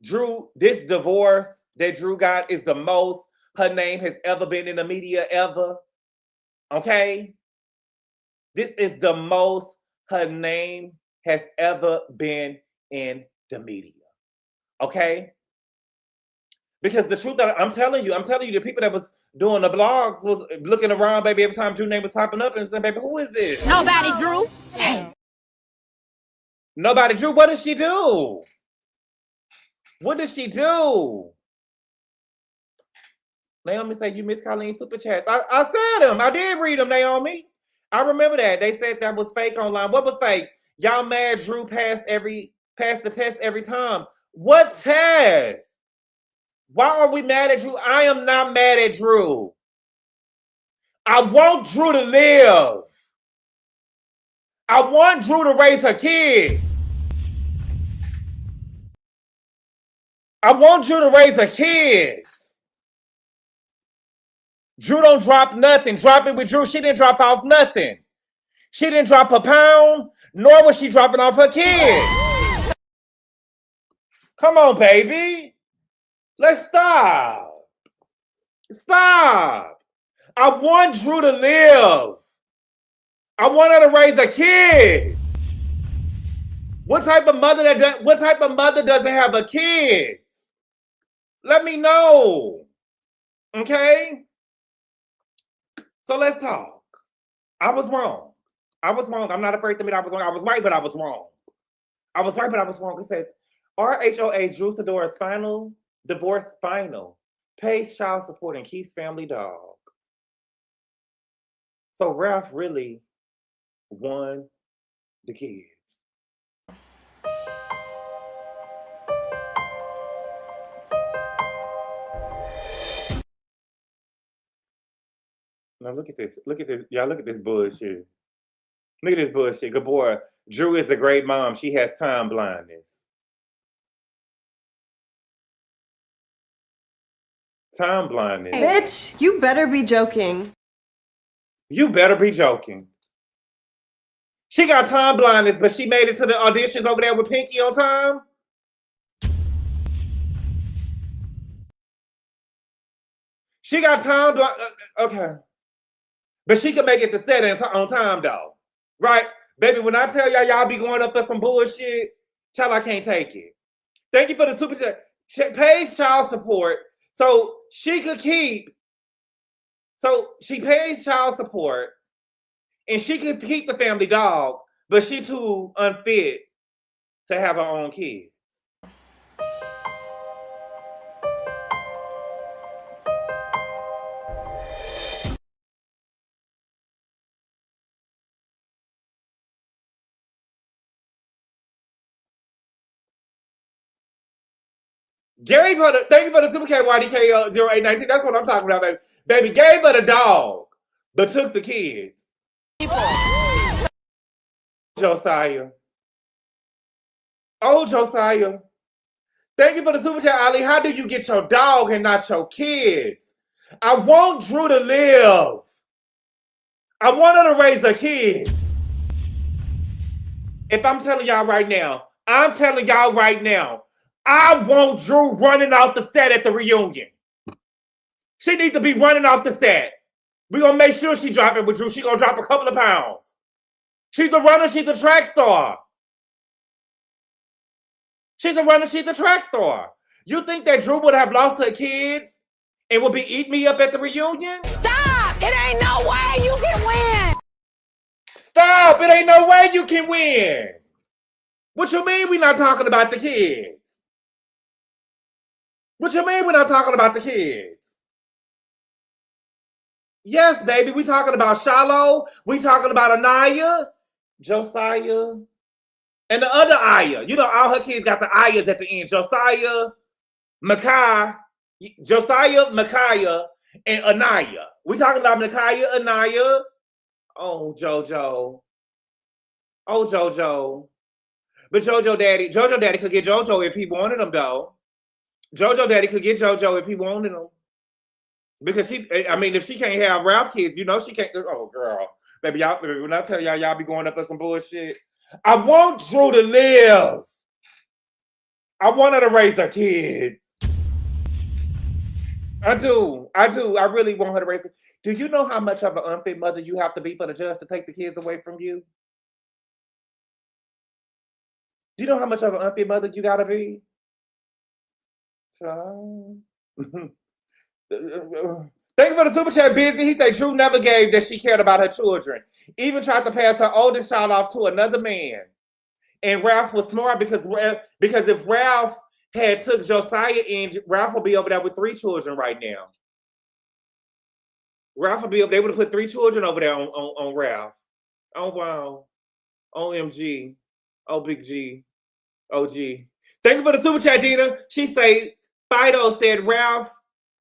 Drew, this divorce that Drew got is the most her name has ever been in the media ever. Okay? This is the most her name has ever been in the media. Okay? Because the truth that I'm telling you, the people that was doing the blogs was looking around, baby, every time Drew's name was popping up and saying, baby, who is this? Nobody, Drew. Nobody, Drew. What did she do? What did she do? Naomi said, you miss Colleen's super chats. I said them. I did read them, Naomi. I remember that. They said that was fake online. What was fake? Y'all mad Drew passed the test every time. What test? Why are we mad at Drew? I am not mad at Drew. I want Drew to live. I want Drew to raise her kids. I want Drew to raise her kids. Drew don't drop nothing. Drop it with Drew. She didn't drop off nothing. She didn't drop a pound, nor was she dropping off her kids. Come on, baby. Let's stop. Stop. I want Drew to live. I want her to raise a kid. What type of mother doesn't have a kid? Let me know. Okay? So let's talk. I was wrong. I'm not afraid to admit I was wrong. I was right, but I was wrong. It says, RHOA's Drew Sidora's final divorce final. Pays child support and keeps family dog. So Ralph really won the kids. Now look at this. Y'all look at this bullshit. Look at this bullshit. Gabor, Drew is a great mom. She has time blindness. Time blindness. Bitch, you better be joking. You better be joking. She got time blindness, but she made it to the auditions over there with Pinky on time. She got time blindness. Okay. But she can make it to set on time, though. Right? Baby, when I tell y'all be going up for some bullshit, child, I can't take it. Thank you for the super chat. She pays child support so she could keep. So she pays child support and she could keep the family dog, but she too unfit to have her own kids. Gave her thank you for the super KYDK 0819. That's what I'm talking about, baby. Baby gave her the dog, but took the kids. Josiah. Oh, Josiah. Thank you for the super chat, Ali. How do you get your dog and not your kids? I want Drew to live. I want her to raise her kids. If I'm telling y'all right now, I want Drew running off the set at the reunion. She needs to be running off the set. We're going to make sure she drop it with Drew. She's going to drop a couple of pounds. She's a runner. She's a track star. She's a runner. She's a track star. You think that Drew would have lost her kids and would be eating me up at the reunion? Stop! It ain't no way you can win! Stop! It ain't no way you can win. What you mean we not talking about the kids? What you mean we're not talking about the kids? Yes, baby, we talking about Shiloh. We talking about Anaya, Josiah, and the other Aya. You know, all her kids got the Ayas at the end. Josiah, Micaiah, and Anaya. We talking about Micaiah, Anaya. Oh, JoJo. Oh, JoJo. But JoJo daddy could get JoJo if he wanted him, though. JoJo daddy could get JoJo if he wanted him. Because if she can't have Ralph kids, you know she can't. Oh, girl. Baby, when I tell y'all be going up for some bullshit. I want Drew to live. I want her to raise her kids. I do. I really want her to raise her. Do you know how much of an unfit mother you have to be for the judge to take the kids away from you? Do you know how much of an unfit mother you gotta be? Thank you for the super chat, Busy. He said Drew never gave that she cared about her children. Even tried to pass her oldest child off to another man. And Ralph was smart because if Ralph had took Josiah in, Ralph would be over there with 3 children right now. Ralph would be up. They would have put 3 children over there on Ralph. Oh wow. OMG. Oh big G. OG. Thank you for the super chat, Dina. She say Fido said Ralph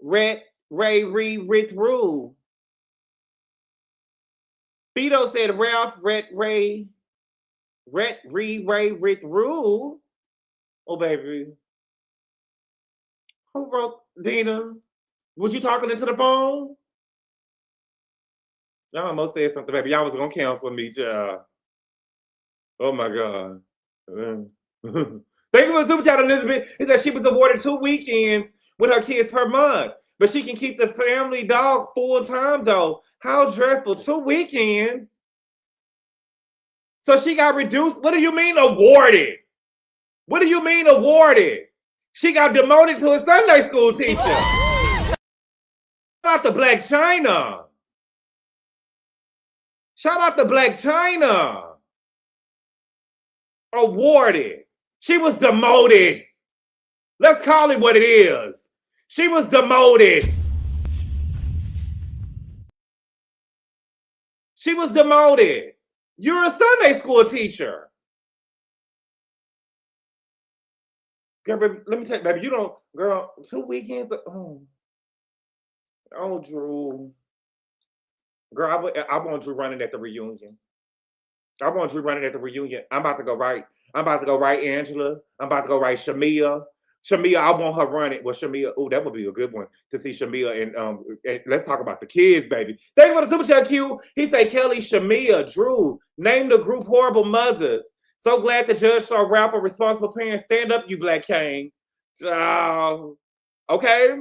Ray with Rue. Fido said Ralph Ray with Rue. Oh baby. Who wrote Dina? Was you talking into the phone? Y'all almost said something, baby. Y'all was gonna cancel me, child. Oh my God. Thank you for the super chat, Elizabeth. He said she was awarded 2 weekends with her kids per month, but she can keep the family dog full time though. How dreadful! 2 weekends. So she got reduced. What do you mean awarded? What do you mean awarded? She got demoted to a Sunday school teacher. Shout out to Black China. Shout out to Black China. Awarded. She was demoted. Let's call it what it is. She was demoted. She was demoted. You're a Sunday school teacher. Girl, baby, let me tell you, baby, you don't, girl, 2 weekends. Oh, Drew. Girl, I want Drew running at the reunion. I want Drew running at the reunion. I'm about to go right Angela. I'm about to go right Shamia. Shamia, I want her running. Well, Shamia, oh, that would be a good one to see Shamia and let's talk about the kids, baby. Thank you for the super chat, Q. He said, Kelli, Shamia, Drew, name the group Horrible Mothers. So glad the judge saw Ralph a responsible parent. Stand up, you Black King. Okay.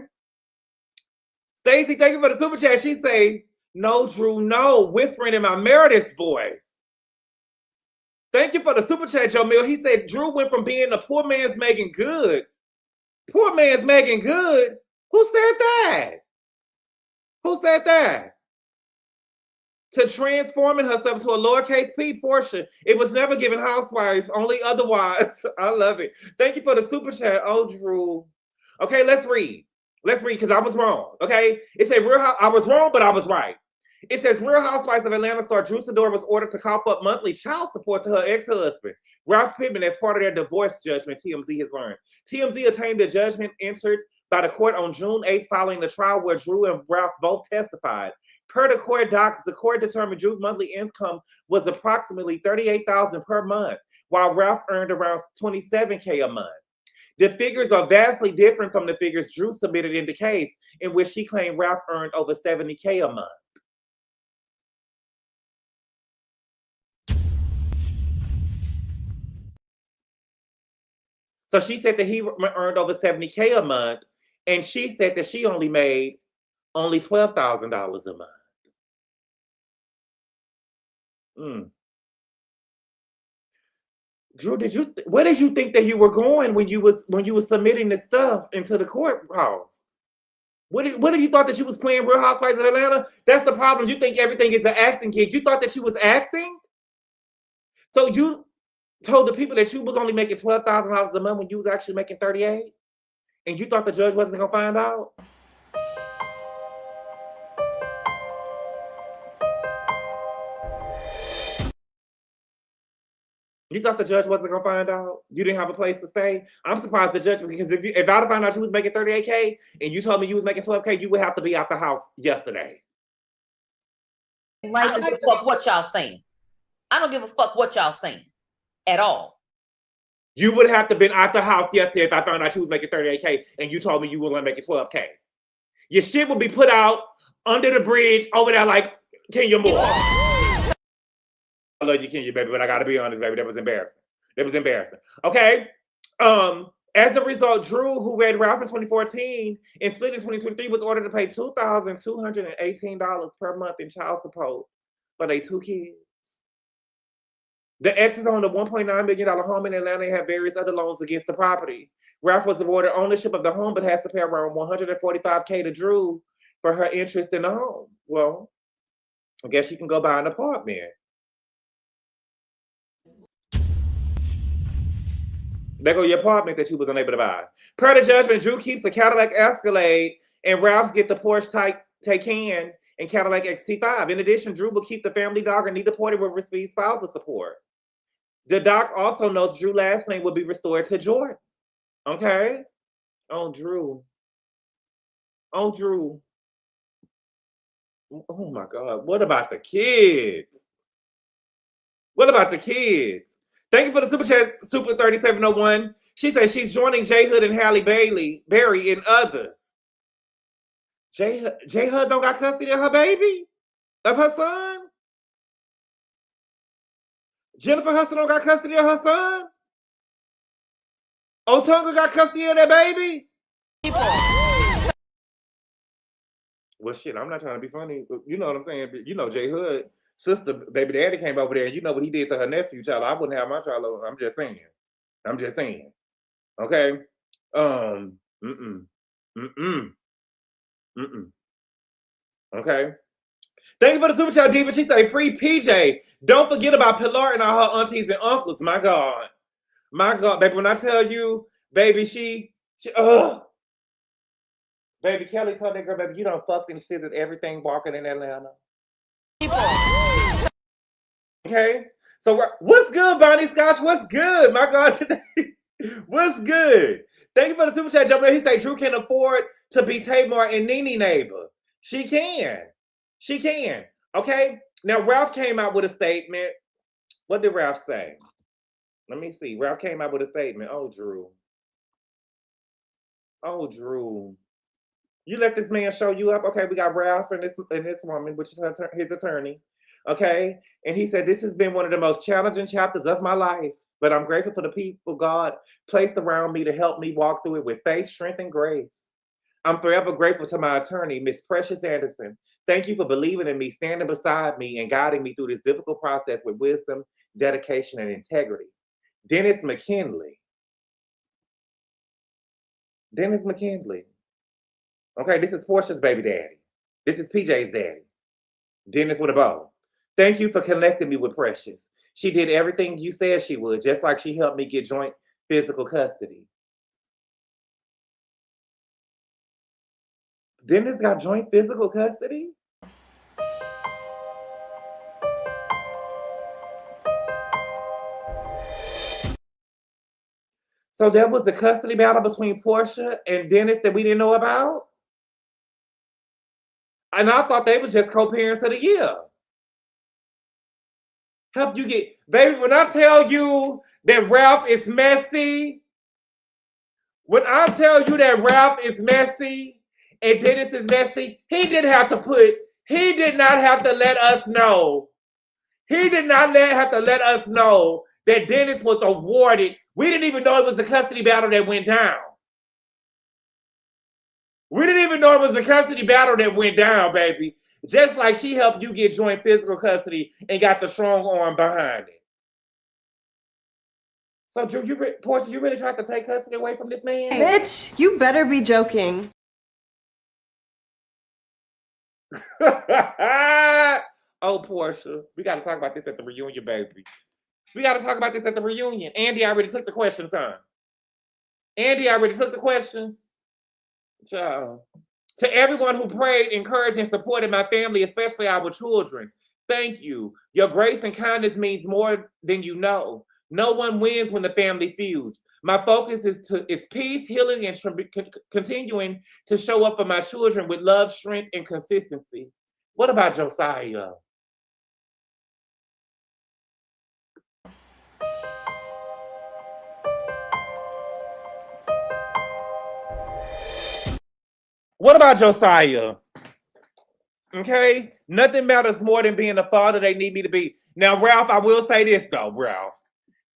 Stacy, thank you for the super chat. She say, no, Drew, no. Whispering in my Meredith's voice. Thank you for the super chat, Joe Mill. He said, Drew went from being a poor man's Megan Good. Poor man's Megan Good? Who said that? Who said that? To transforming herself to a lowercase p portion. It was never given housewives, only otherwise. I love it. Thank you for the super chat. Oh, Drew. Okay, let's read. Let's read because I was wrong. Okay? It said I was wrong, but I was right. It says Real Housewives of Atlanta star Drew Sidora was ordered to cough up monthly child support to her ex-husband, Ralph Pittman, as part of their divorce judgment, TMZ has learned. TMZ obtained a judgment entered by the court on June 8th following the trial where Drew and Ralph both testified. Per the court docs, the court determined Drew's monthly income was approximately $38,000 per month, while Ralph earned around $27K a month. The figures are vastly different from the figures Drew submitted in the case, in which she claimed Ralph earned over $70K a month. So she said that he earned over $70K a month, and she said that she only made $12,000 a month. Drew, where did you think that you were going when you was submitting this stuff into the courthouse? What did you thought that you was playing Real Housewives of Atlanta? That's the problem. You think everything is an acting gig. You thought that you was acting? So you told the people that you was only making $12,000 a month when you was actually making $38,000, and you thought the judge wasn't gonna find out? You thought the judge wasn't gonna find out? You didn't have a place to stay? I'm surprised the judge, because if I'd have found out you was making $38K and you told me you was making $12K, you would have to be out the house yesterday. I don't give a fuck what y'all saying. I don't give a fuck what y'all saying at all. You would have to been out the house yesterday if I found out you was making $38K and you told me you were only making $12K. Your shit would be put out under the bridge over there like Kenya Moore. I love you, Kenya, baby, but I gotta be honest, baby. That was embarrassing. That was embarrassing. Okay. As a result, Drew, who married Ralph in 2014 and split in 2023, was ordered to pay $2,218 per month in child support for their 2 kids. The exes owned a $1.9 million home in Atlanta and had various other loans against the property. Ralph was awarded ownership of the home, but has to pay around $145K to Drew for her interest in the home. Well, I guess you can go buy an apartment. There go your apartment that you was unable to buy. Per the judgment, Drew keeps a Cadillac Escalade and Ralph's get the Porsche Taycan and Cadillac XT5. In addition, Drew will keep the family dog and neither party will receive spousal support. The doc also notes Drew's last name will be restored to Jordan. Okay? Oh, Drew. Oh, Drew. Oh, my God. What about the kids? What about the kids? Thank you for the super chat, Super 3701. She says she's joining J Hood and Halle Berry and others. J Hood don't got custody of her baby? Of her son? Jennifer Hudson don't got custody of her son? Otunga got custody of that baby? Well, shit, I'm not trying to be funny. You know what I'm saying? You know, J Hood, sister, baby daddy came over there, and you know what he did to her nephew, child. I wouldn't have my child over. I'm just saying. I'm just saying. Okay? Okay? Thank you for the super chat, Diva. She say, free PJ. Don't forget about Pilar and all her aunties and uncles. My God. My God, baby, when I tell you, baby, she baby, Kelli told that girl, baby, you don't fucking sit at everything walking in Atlanta. Okay? So what's good, Bonnie Scotch? What's good? My God, today. What's good? Thank you for the super chat, Joe. He say Drew can afford to be Tamar and Nene neighbor. She can. She can. Okay? Now, Ralph came out with a statement. What did Ralph say? Let me see. Ralph came out with a statement. Oh, Drew. Oh, Drew. You let this man show you up. Okay, we got Ralph and this woman, which is his attorney. Okay, and he said this has been one of the most challenging chapters of my life, but I'm grateful for the people God placed around me to help me walk through it with faith, strength, and grace. I'm forever grateful to my attorney, Miss Precious Anderson. Thank you for believing in me, standing beside me, and guiding me through this difficult process with wisdom, dedication, and integrity. Dennis McKinley. Dennis McKinley. Okay, this is Portia's baby daddy. This is PJ's daddy. Dennis with a bow. Thank you for connecting me with Precious. She did everything you said she would, just like she helped me get joint physical custody. Dennis got joint physical custody? So there was a custody battle between Portia and Dennis that we didn't know about? And I thought they was just co-parents of the year. Help you get, baby, when I tell you that Ralph is messy, when I tell you that Ralph is messy and Dennis is messy, he did not have to let us know. He did not have to let us know that Dennis was awarded. We didn't even know it was a custody battle that went down. We didn't even know it was a custody battle that went down, baby. Just like she helped you get joint physical custody and got the strong arm behind it. So, Drew, Portia, you really tried to take custody away from this man? Bitch, you better be joking. Oh, Portia, we got to talk about this at the reunion, baby. We got to talk about this at the reunion. Andy already took the questions, huh? Andy already took the questions. Child. To everyone who prayed, encouraged, and supported my family, especially our children, thank you. Your grace and kindness means more than you know. No one wins when the family feuds. My focus is peace, healing, and continuing to show up for my children with love, strength, and consistency. What about Josiah? What about Josiah? Okay? Nothing matters more than being the father they need me to be. Now, Ralph, I will say this, though, Ralph.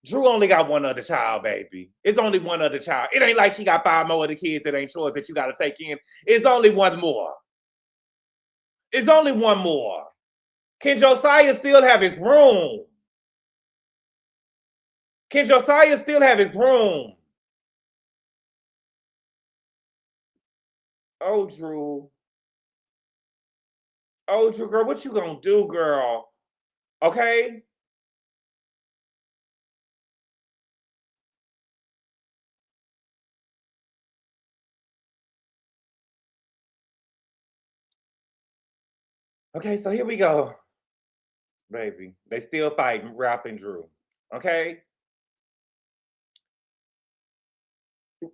Drew only got one other child, baby. It's only one other child. It ain't like she got 5 more other kids that ain't yours that you got to take in. It's only one more. It's only one more. Can Josiah still have his room? Can Josiah still have his room? Oh, Drew. Oh, Drew, girl, what you gonna do, girl? Okay? Okay, so here we go. Baby, they still fighting Ralph and Drew. Okay?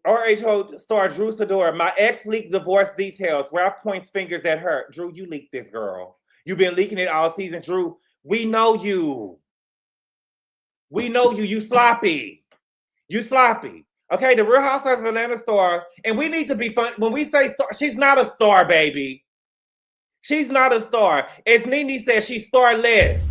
RHO star Drew Sidor. My ex leaked divorce details. Ralph points fingers at her. Drew, you leaked this, girl. You've been leaking it all season, Drew. We know you. We know you. You sloppy. You sloppy. Okay, the Real Housewives of Atlanta star, and we need to be fun. When we say star, she's not a star, baby. She's not a star. As Nene says, she's starless.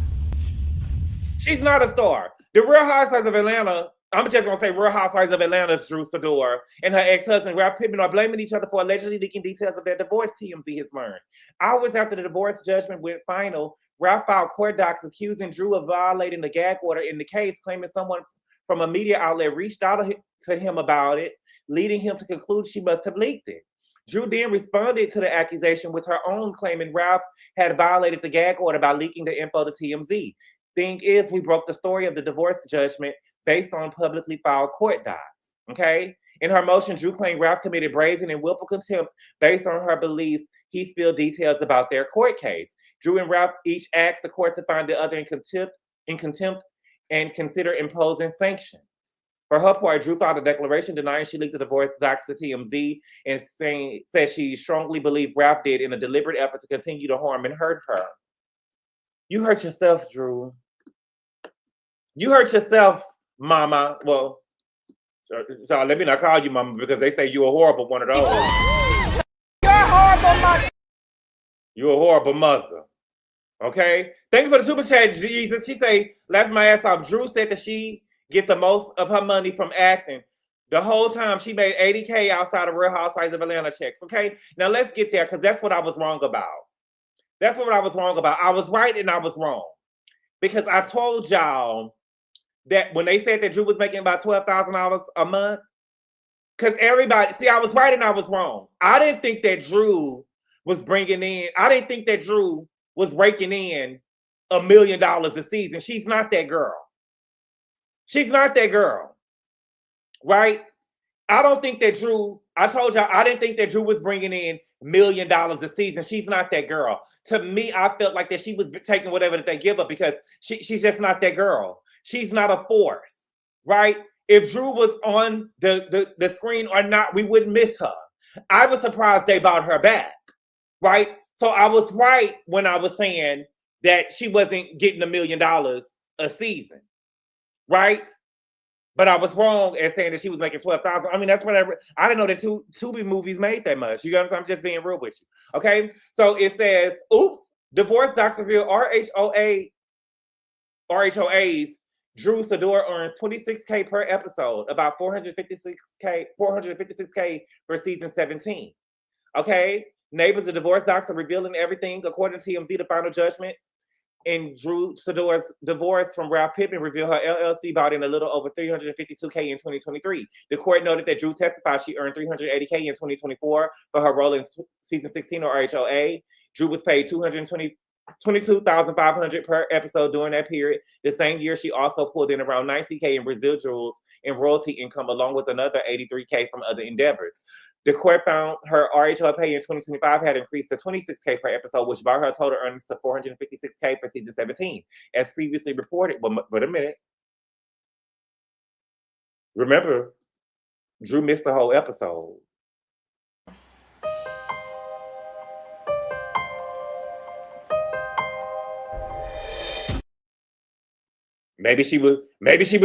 She's not a star. The Real Housewives of Atlanta, I'm just going to say Real Housewives of Atlanta's Drew Sidor and her ex-husband Ralph Pittman are blaming each other for allegedly leaking details of their divorce, TMZ has learned. Hours after the divorce judgment went final, Ralph filed court docs accusing Drew of violating the gag order in the case, claiming someone from a media outlet reached out to him about it, leading him to conclude she must have leaked it. Drew then responded to the accusation with her own, claiming Ralph had violated the gag order by leaking the info to TMZ. Thing is, we broke the story of the divorce judgment based on publicly filed court docs, okay? In her motion, Drew claimed Ralph committed brazen and willful contempt based on her beliefs he spilled details about their court case. Drew and Ralph each asked the court to find the other in contempt and consider imposing sanctions. For her part, Drew filed a declaration denying she leaked the divorce docs to TMZ and said she strongly believed Ralph did in a deliberate effort to continue to harm and hurt her. You hurt yourself, Drew. You hurt yourself, mama. Well, So let me not call you mama because they say you're a horrible one of those. You're a horrible mother. You're a horrible mother. Okay? Thank you for the super chat, Jesus. She say, laugh my ass off. Drew said that she get the most of her money from acting. The whole time she made $80K outside of Real Housewives of Atlanta checks. Okay? Now let's get there because that's what I was wrong about. That's what I was wrong about. I was right and I was wrong. Because I told y'all that when they said that Drew was making about $12,000 a month, because everybody, see, I was right and I was wrong. I didn't think that Drew was bringing in, I didn't think that Drew was raking in $1 million a season. She's not that girl. She's not that girl, right? I don't think that Drew, I told y'all, I didn't think that Drew was bringing in $1 million a season. She's not that girl. To me, I felt like that she was taking whatever that they give her because she's just not that girl. She's not a force, right? If Drew was on the screen or not, we wouldn't miss her. I was surprised they brought her back, right? So I was right when I was saying that she wasn't getting $1 million a season, right? But I was wrong at saying that she was making $12,000. I mean, that's whatever. I didn't know that Tubi movies made that much. You know what I'm saying? I'm just being real with you. Okay. So it says, oops, divorce docs reveal RHOAs Drew Sidor earns $26K per episode, about $456K for season 17. Okay. Neighbors, the divorce docs are revealing everything according to TMZ. The final judgment in Drew Sidor's divorce from Ralph Pippen revealed her LLC bought in a little over $352K in 2023. The court noted that Drew testified she earned $380K in 2024 for her role in season 16 of RHOA. Drew was paid $22,500 per episode during that period. The same year, she also pulled in around $90K in residuals and royalty income, along with another $83K from other endeavors. The court found her RHOA pay in 2025 had increased to $26K per episode, which brought her total earnings to $456K for season 17. As previously reported, but a minute. Remember, Drew missed the whole episode. Maybe she was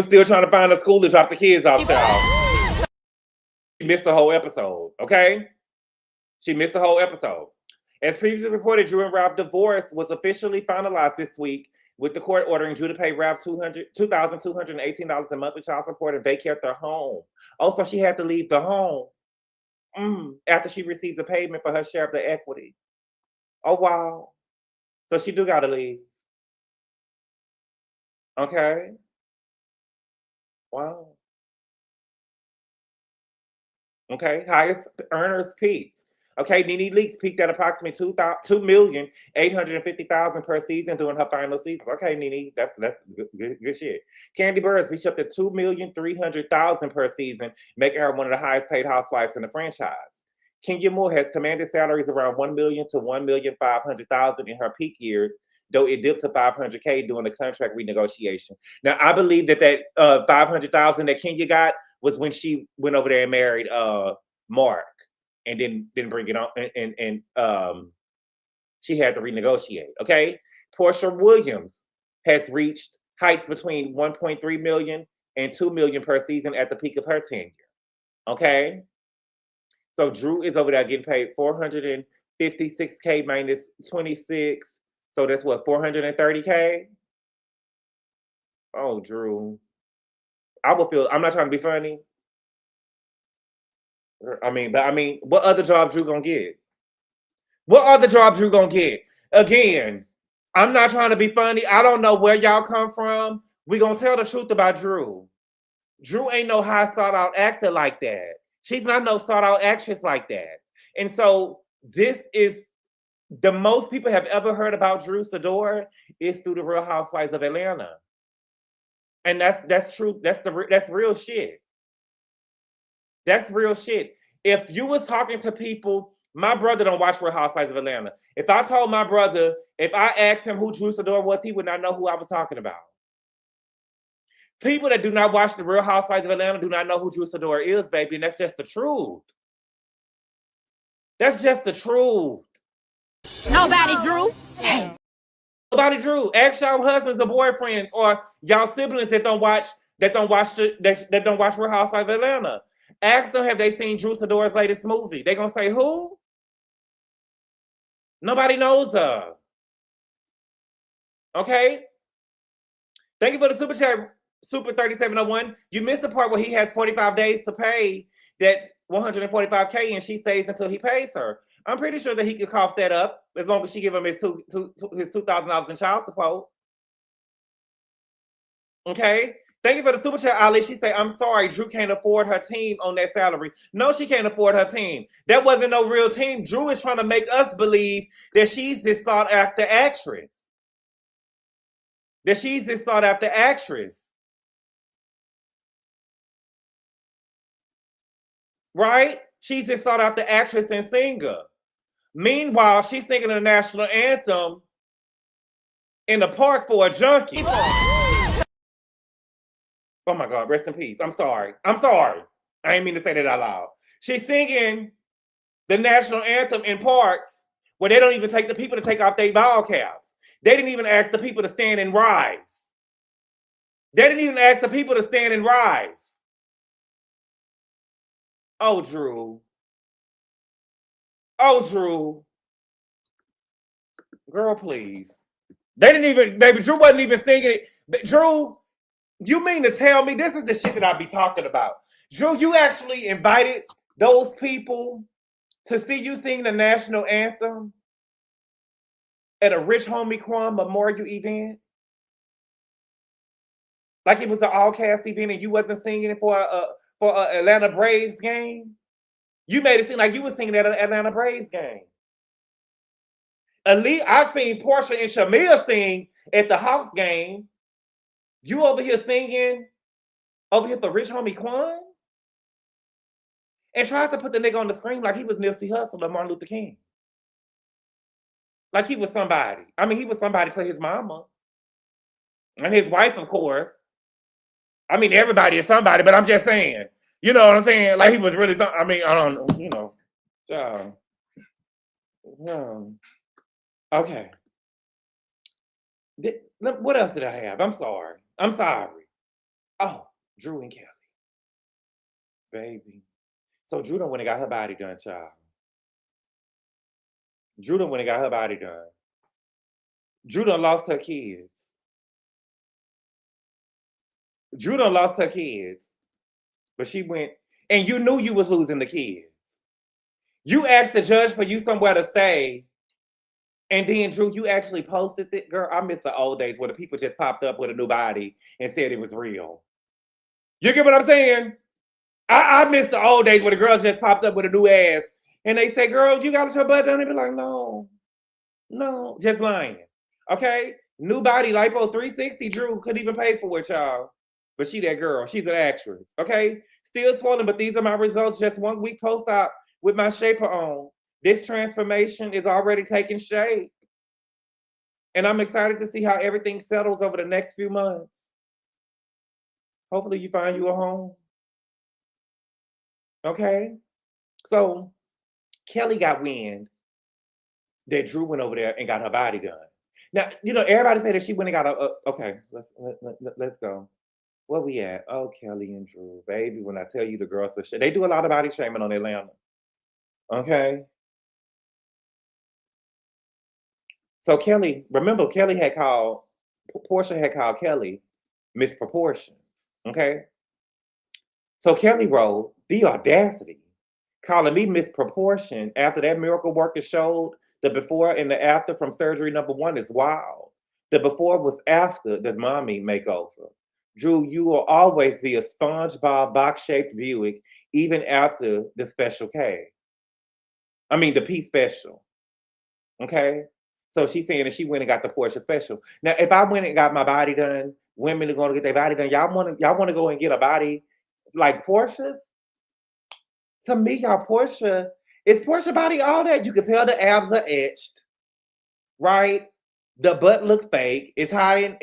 still trying to find a school to drop the kids off, child. She missed the whole episode, okay? She missed the whole episode. As previously reported, Drew and Ralph's divorce was officially finalized this week, with the court ordering Drew to pay Ralph $2,218 in monthly child support and vacate their home. Also, she had to leave the home after she receives a payment for her share of the equity. Oh, wow. So she do got to leave. Okay. Wow. Okay, highest earners Pics. Okay, Nene Leakes peaked at approximately $2,850,000 per season during her final season. Okay, Nene, that's good shit. Candy Burris reached up to $2,300,000 per season, making her one of the highest paid housewives in the franchise. Kenya Moore has commanded salaries around $1 million to $1,500,000 in her peak years, though it dipped to $500K during the contract renegotiation. Now, I believe that $500,000 that Kenya got was when she went over there and married Mark, and then didn't bring it on, and she had to renegotiate. Okay, Portia Williams has reached heights between $1.3 million and $2 million per season at the peak of her tenure. Okay, so Drew is over there getting paid $456K minus 26, so that's what, $430K. Oh, Drew. I would feel, I'm not trying to be funny. I mean, what other job Drew gonna get? What other job Drew gonna get? Again, I'm not trying to be funny. I don't know where y'all come from. We gonna tell the truth about Drew. Drew ain't no high sought out actor like that. She's not no sought out actress like that. And so this is the most people have ever heard about Drew Sidor is through the Real Housewives of Atlanta. And that's true. That's real shit. That's real shit. If you was talking to people, my brother don't watch Real Housewives of Atlanta. If I told my brother, if I asked him who Drew Sidor was, he would not know who I was talking about. People that do not watch the Real Housewives of Atlanta do not know who Drew Sidor is, baby, and that's just the truth. That's just the truth. Nobody Drew. Hey. Nobody Drew. Ask y'all husbands or boyfriends or y'all siblings that don't watch that don't watch that don't watch Real Housewives of Atlanta. Ask them, have they seen Drew Sidor's latest movie? They're gonna say who? Nobody knows her. Okay? Thank you for the super chat, Super 3701. You missed the part where he has 45 days to pay that $145K and she stays until he pays her. I'm pretty sure that he could cough that up as long as she give him his $2,000 in child support. Okay? Thank you for the super chat, Ali. She said, I'm sorry, Drew can't afford her team on that salary. No, she can't afford her team. That wasn't no real team. Drew is trying to make us believe that she's this sought after actress. That she's this sought after actress. Right? She's this sought after actress and singer. Meanwhile, she's singing the national anthem in the park for a junkie. Oh my God, rest in peace. I'm sorry. I'm sorry. I didn't mean to say that out loud. She's singing the national anthem in parks where they don't even take the people to take off their ball caps. They didn't even ask the people to stand and rise. They didn't even ask the people to stand and rise. Oh, Drew. Oh, Drew. Girl, please. They didn't even, baby, Drew wasn't even singing it. But Drew, you mean to tell me this is the shit that I be talking about? Drew, you actually invited those people to see you sing the national anthem at a Rich Homie Quan memorial event? Like it was an all-cast event and you wasn't singing it for an Atlanta Braves game? You made it seem like you were singing at an Atlanta Braves game. I've seen Portia and Shamil sing at the Hawks game. You over here singing over here for Rich Homie Quan? And tried to put the nigga on the screen like he was Nipsey Hussle or Martin Luther King. Like he was somebody. I mean, he was somebody to his mama. And his wife, of course. I mean, everybody is somebody, but I'm just saying. You know what I'm saying? Like he was really something. I mean, I don't know, you know. Okay. What else did I have? I'm sorry. I'm sorry. Oh, Drew and Kelli. Baby. So Drew done went and got her body done, child. Drew done went and got her body done. Drew done lost her kids. Drew done lost her kids. But she went, and you knew you was losing the kids. You asked the judge for you somewhere to stay. And then, Drew, you actually posted it. Girl, I miss the old days where the people just popped up with a new body and said it was real. You get what I'm saying? I miss the old days where the girls just popped up with a new ass and they say, girl, you got your butt done? They be like, no, just lying. Okay? New body, lipo 360, Drew couldn't even pay for it, y'all. But she that girl. She's an actress. Okay? Still swollen, but these are my results. Just 1 week post-op with my shaper on. This transformation is already taking shape. And I'm excited to see how everything settles over the next few months. Hopefully you find you a home. Okay? So Kelli got wind that Drew went over there and got her body done. Now, you know, everybody say that she went and got a okay, let's go. Where we at? Oh, Kelli and Drew. Baby, when I tell you the girls are they do a lot of body shaming on Atlanta. Okay? So Kelli, remember Kelli had called, Portia had called Kelli misproportions, okay? So Kelli wrote, the audacity, calling me misproportion after that miracle worker showed the before and the after from surgery #1 is wild. The before was after the mommy makeover. Drew, you will always be a SpongeBob box-shaped Buick even after the special K. I mean, the P special, okay? So she's saying that she went and got the Portia special. Now, if I went and got my body done, women are going to get their body done. Y'all want to go and get a body like Portia's? To me, y'all, Portia, is Portia body all that? You can tell the abs are etched, right? The butt look fake. It's high.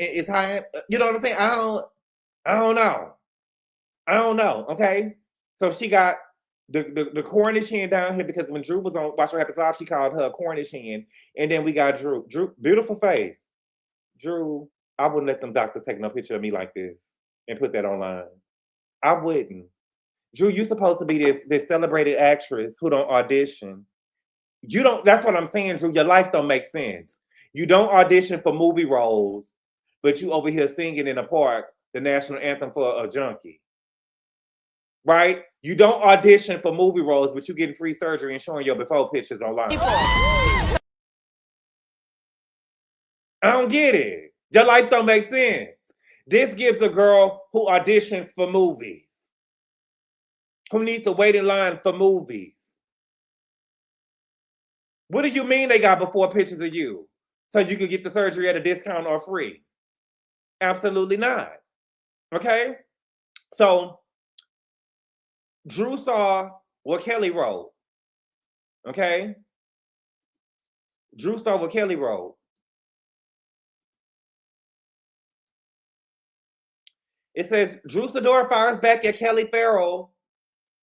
You know what I'm saying? I don't know. Okay. So she got the Cornish hen down here because when Drew was on Watch What Happens Live, she called her a Cornish hen. And then we got Drew. Drew, beautiful face. Drew, I wouldn't let them doctors take no picture of me like this. and put that online. I wouldn't. Drew, you're supposed to be this celebrated actress who don't audition. You don't, that's what I'm saying, Drew. Your life don't make sense. You don't audition for movie roles, but you over here singing in a park the national anthem for a junkie. Right? You don't audition for movie roles, but you getting free surgery and showing your before pictures online. I don't get it. Your life don't make sense. This gives a girl who auditions for movies, who needs to wait in line for movies. What do you mean they got before pictures of you so you can get the surgery at a discount or free? Absolutely not. Okay? So, Drew saw what Kelli wrote. Okay? Drew saw what Kelli wrote. It says, Drew Sidor fires back at Kelli Farrell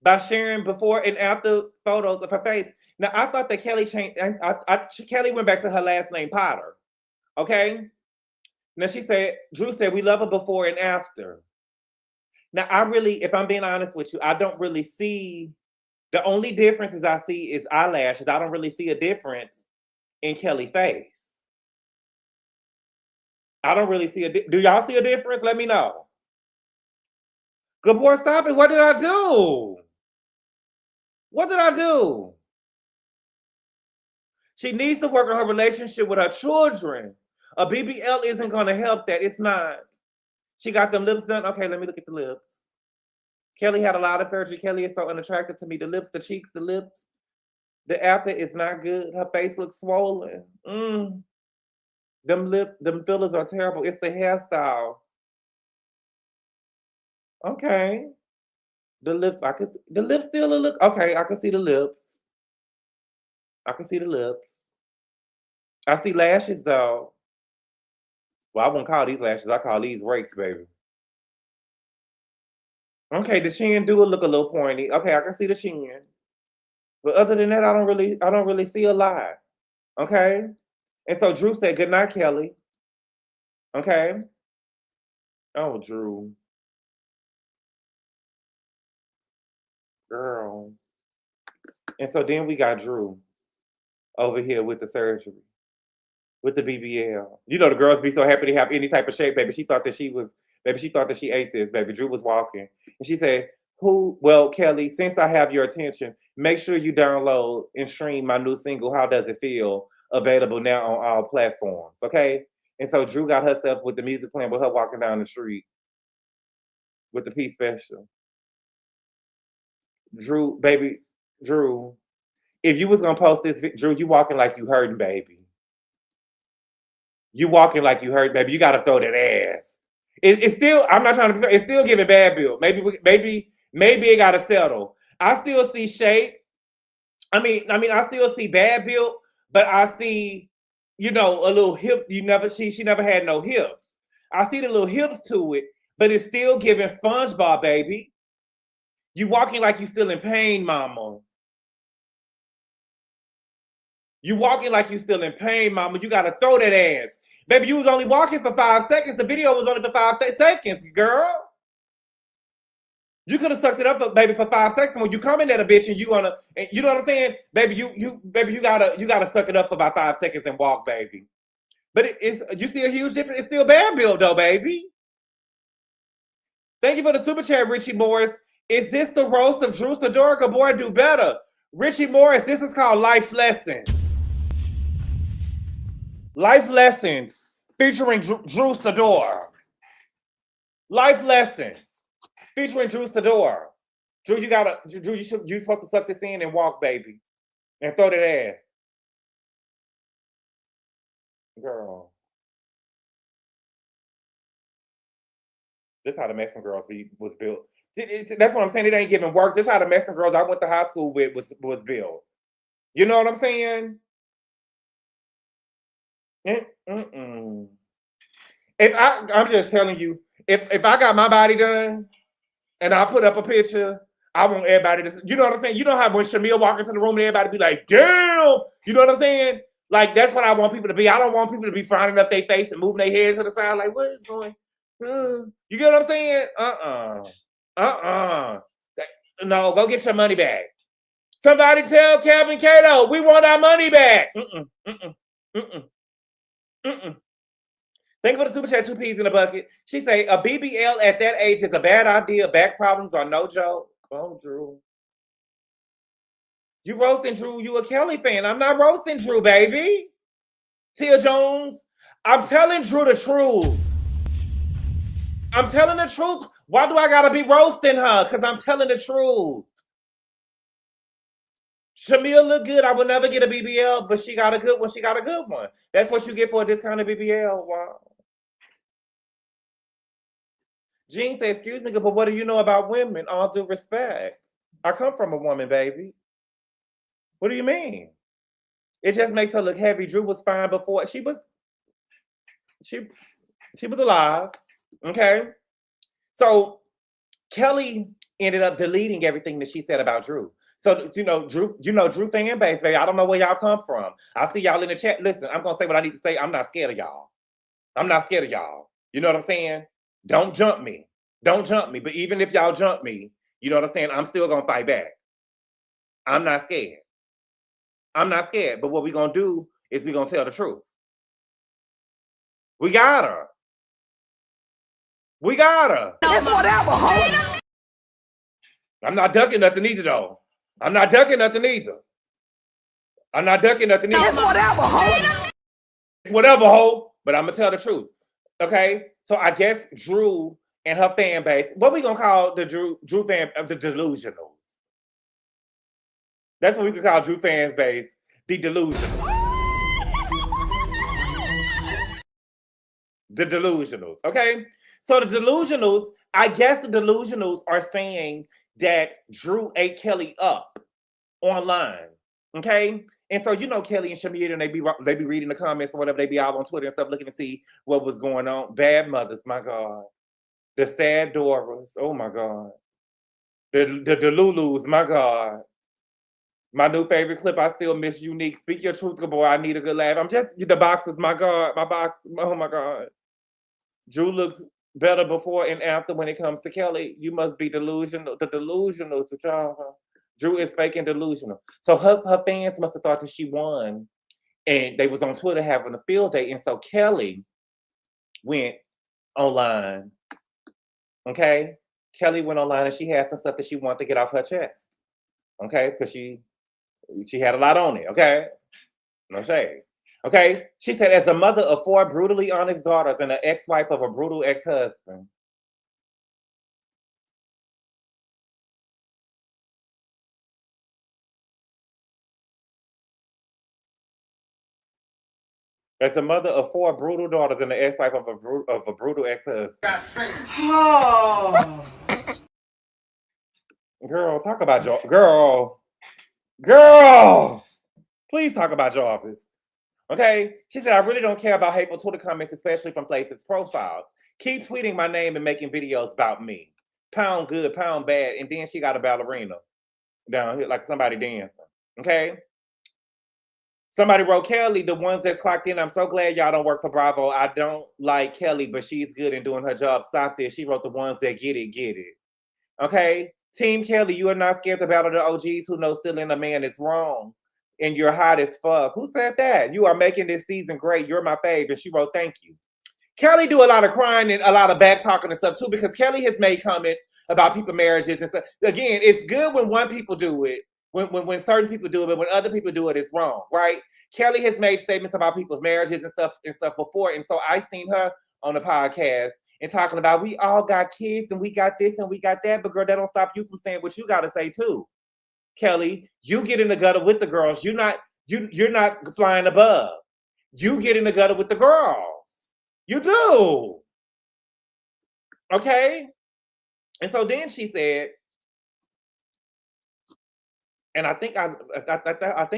by sharing before and after photos of her face. Now, I thought that Kelli changed. Kelli went back to her last name, Potter. Okay? Now, Drew said, we love her before and after. Now, if I'm being honest with you, I don't really see, the only differences I see is eyelashes. I don't really see a difference in Kelli's face. I don't really see do y'all see a difference? Let me know. Gabor, stop it. What did I do? What did I do? She needs to work on her relationship with her children. A BBL isn't going to help that. It's not. She got them lips done. Okay, let me look at the lips. Kelli had a lot of surgery. Kelli is so unattractive to me. The lips, the cheeks, the lips. The after is not good. Her face looks swollen. Them fillers are terrible. It's the hairstyle. Okay. The lips, the lips still look, okay, I can see the lips. I can see the lips. I see lashes though. Well, I won't call these lashes, I call these rakes, baby. Okay, the chin do look a little pointy. Okay, I can see the chin. But other than that, I don't really see a lot. Okay? And so Drew said, good night, Kelli. Okay? Oh, Drew. Girl. And so then we got Drew over here with the surgery, with the BBL. You know, the girls be so happy to have any type of shape, baby. She thought that she ate this, baby. Drew was walking. And she said, well, Kelli, since I have your attention, make sure you download and stream my new single, How Does It Feel? Available now on all platforms, okay? And so Drew got herself with the music playing with her walking down the street with the P special. Drew, baby, Drew, if you was gonna post this, Drew, you walking like you hurting, baby. You walking like you hurt, baby. You gotta throw that ass. It's still, I'm not trying to, it's still giving bad bill. Maybe it gotta settle. I still see shape. I mean, I still see bad build, but I see, you know, a little hip. She never had no hips. I see the little hips to it, but it's still giving SpongeBob, baby. You walking like you still in pain, mama. You walking like you still in pain, mama. You gotta throw that ass. Baby, you was only walking for 5 seconds. The video was only for 5 seconds, girl. You could have sucked it up, baby, for 5 seconds. When you come in at a bitch and you know what I'm saying? Baby, you gotta suck it up for about 5 seconds and walk, baby. But you see a huge difference. It's still bad build though, baby. Thank you for the super chat, Richie Morris. Is this the roast of Drew Sidor? Gabor, do better. Richie Morris, this is called Life Lessons. Life Lessons featuring Drew Sidor. Life Lessons featuring Drew Sidor. Drew, you're supposed to suck this in and walk, baby. And throw that ass. Girl. This is how the Mexican Girls was built. That's what I'm saying. It ain't giving work. This is how the Mexican Girls I went to high school with was built. You know what I'm saying? I'm just telling you, if I got my body done and I put up a picture, I want everybody to, you know what I'm saying? You know how when Shamil walks into the room and everybody be like, damn, you know what I'm saying? Like, that's what I want people to be. I don't want people to be frowning up their face and moving their heads to the side like, what is going? You get what I'm saying? No, go get your money back. Somebody tell Kevin Cato, we want our money back. Thank you for the super chat, 2 peas in a bucket. She say, a BBL at that age is a bad idea. Back problems are no joke. Oh, Drew. You roasting Drew, you a Kelly fan. I'm not roasting Drew, baby. Tia Jones, I'm telling Drew the truth. I'm telling the truth. Why do I gotta be roasting her? Because I'm telling the truth. Shamil look good. I would never get a BBL, but she got a good one. She got a good one. That's what you get for a discounted BBL. Wow. Jean said, excuse me, but what do you know about women? All due respect. I come from a woman, baby. What do you mean? It just makes her look heavy. Drew was fine before. She was alive. Okay. So Kelly ended up deleting everything that she said about Drew. So, Drew fan base, baby. I don't know where y'all come from. I see y'all in the chat. Listen, I'm going to say what I need to say. I'm not scared of y'all. I'm not scared of y'all. You know what I'm saying? Don't jump me. Don't jump me. But even if y'all jump me, you know what I'm saying? I'm still going to fight back. I'm not scared. I'm not scared. But what we're going to do is we're going to tell the truth. We got her. We got her. It's whatever, homie. I'm not ducking nothing either, though. I'm not ducking nothing either. I'm not ducking nothing either. It's whatever, homie. It's whatever, ho. But I'm going to tell the truth. Okay? So I guess Drew and her fan base, what we going to call the Drew fan, the delusionals. That's what we could call Drew fans base, the delusionals. The delusionals, okay? So the delusionals, I guess the delusionals are saying that Drew ate Kelly up online, okay? And so, Kelly and Shamir, and they be reading the comments or whatever, they be out on Twitter and stuff looking to see what was going on. Bad mothers, my God. The sad Doras, oh my God. The Delulus, my God. My new favorite clip, I still miss Unique. Speak your truth, boy. I need a good laugh. I'm just, the boxes, my God. My box, oh my God. Drew looks better before and after when it comes to Kelly. You must be delusional. The delusional to y'all. Drew is fake and delusional. So her fans must have thought that she won. And they was on Twitter having a field day. And so Kelly went online. Okay? Kelly went online and she had some stuff that she wanted to get off her chest. Okay? Because she had a lot on it. Okay? No shade. Okay? She said, as a mother of 4 brutally honest daughters and an ex-wife of a brutal ex-husband. As a mother of 4 brutal daughters and the ex-wife of a brutal ex-husband. Oh. Girl, talk about your girl. Please talk about your office. Okay? She said, I really don't care about hateful Twitter comments, especially from places profiles. Keep tweeting my name and making videos about me. Pound good, pound bad. And then she got a ballerina down here, like somebody dancing. Okay? Somebody wrote, Kelly, the ones that's clocked in, I'm so glad y'all don't work for Bravo. I don't like Kelly, but she's good in doing her job. Stop this. She wrote, the ones that get it, get it. Okay? Team Kelly, you are not scared to battle the OGs who know stealing a man is wrong. And you're hot as fuck. Who said that? You are making this season great. You're my fave. And she wrote, thank you. Kelly do a lot of crying and a lot of back talking and stuff too, because Kelly has made comments about people's marriages and stuff. Again, it's good when one people do it, when certain people do it, but when other people do it, it's wrong, right? Kelly has made statements about people's marriages and stuff before. And so I seen her on the podcast and talking about, we all got kids and we got this and we got that, but girl, that don't stop you from saying what you gotta say too. Kelly, you get in the gutter with the girls. You're not flying above. You get in the gutter with the girls. You do. Okay? And so then she said, and I think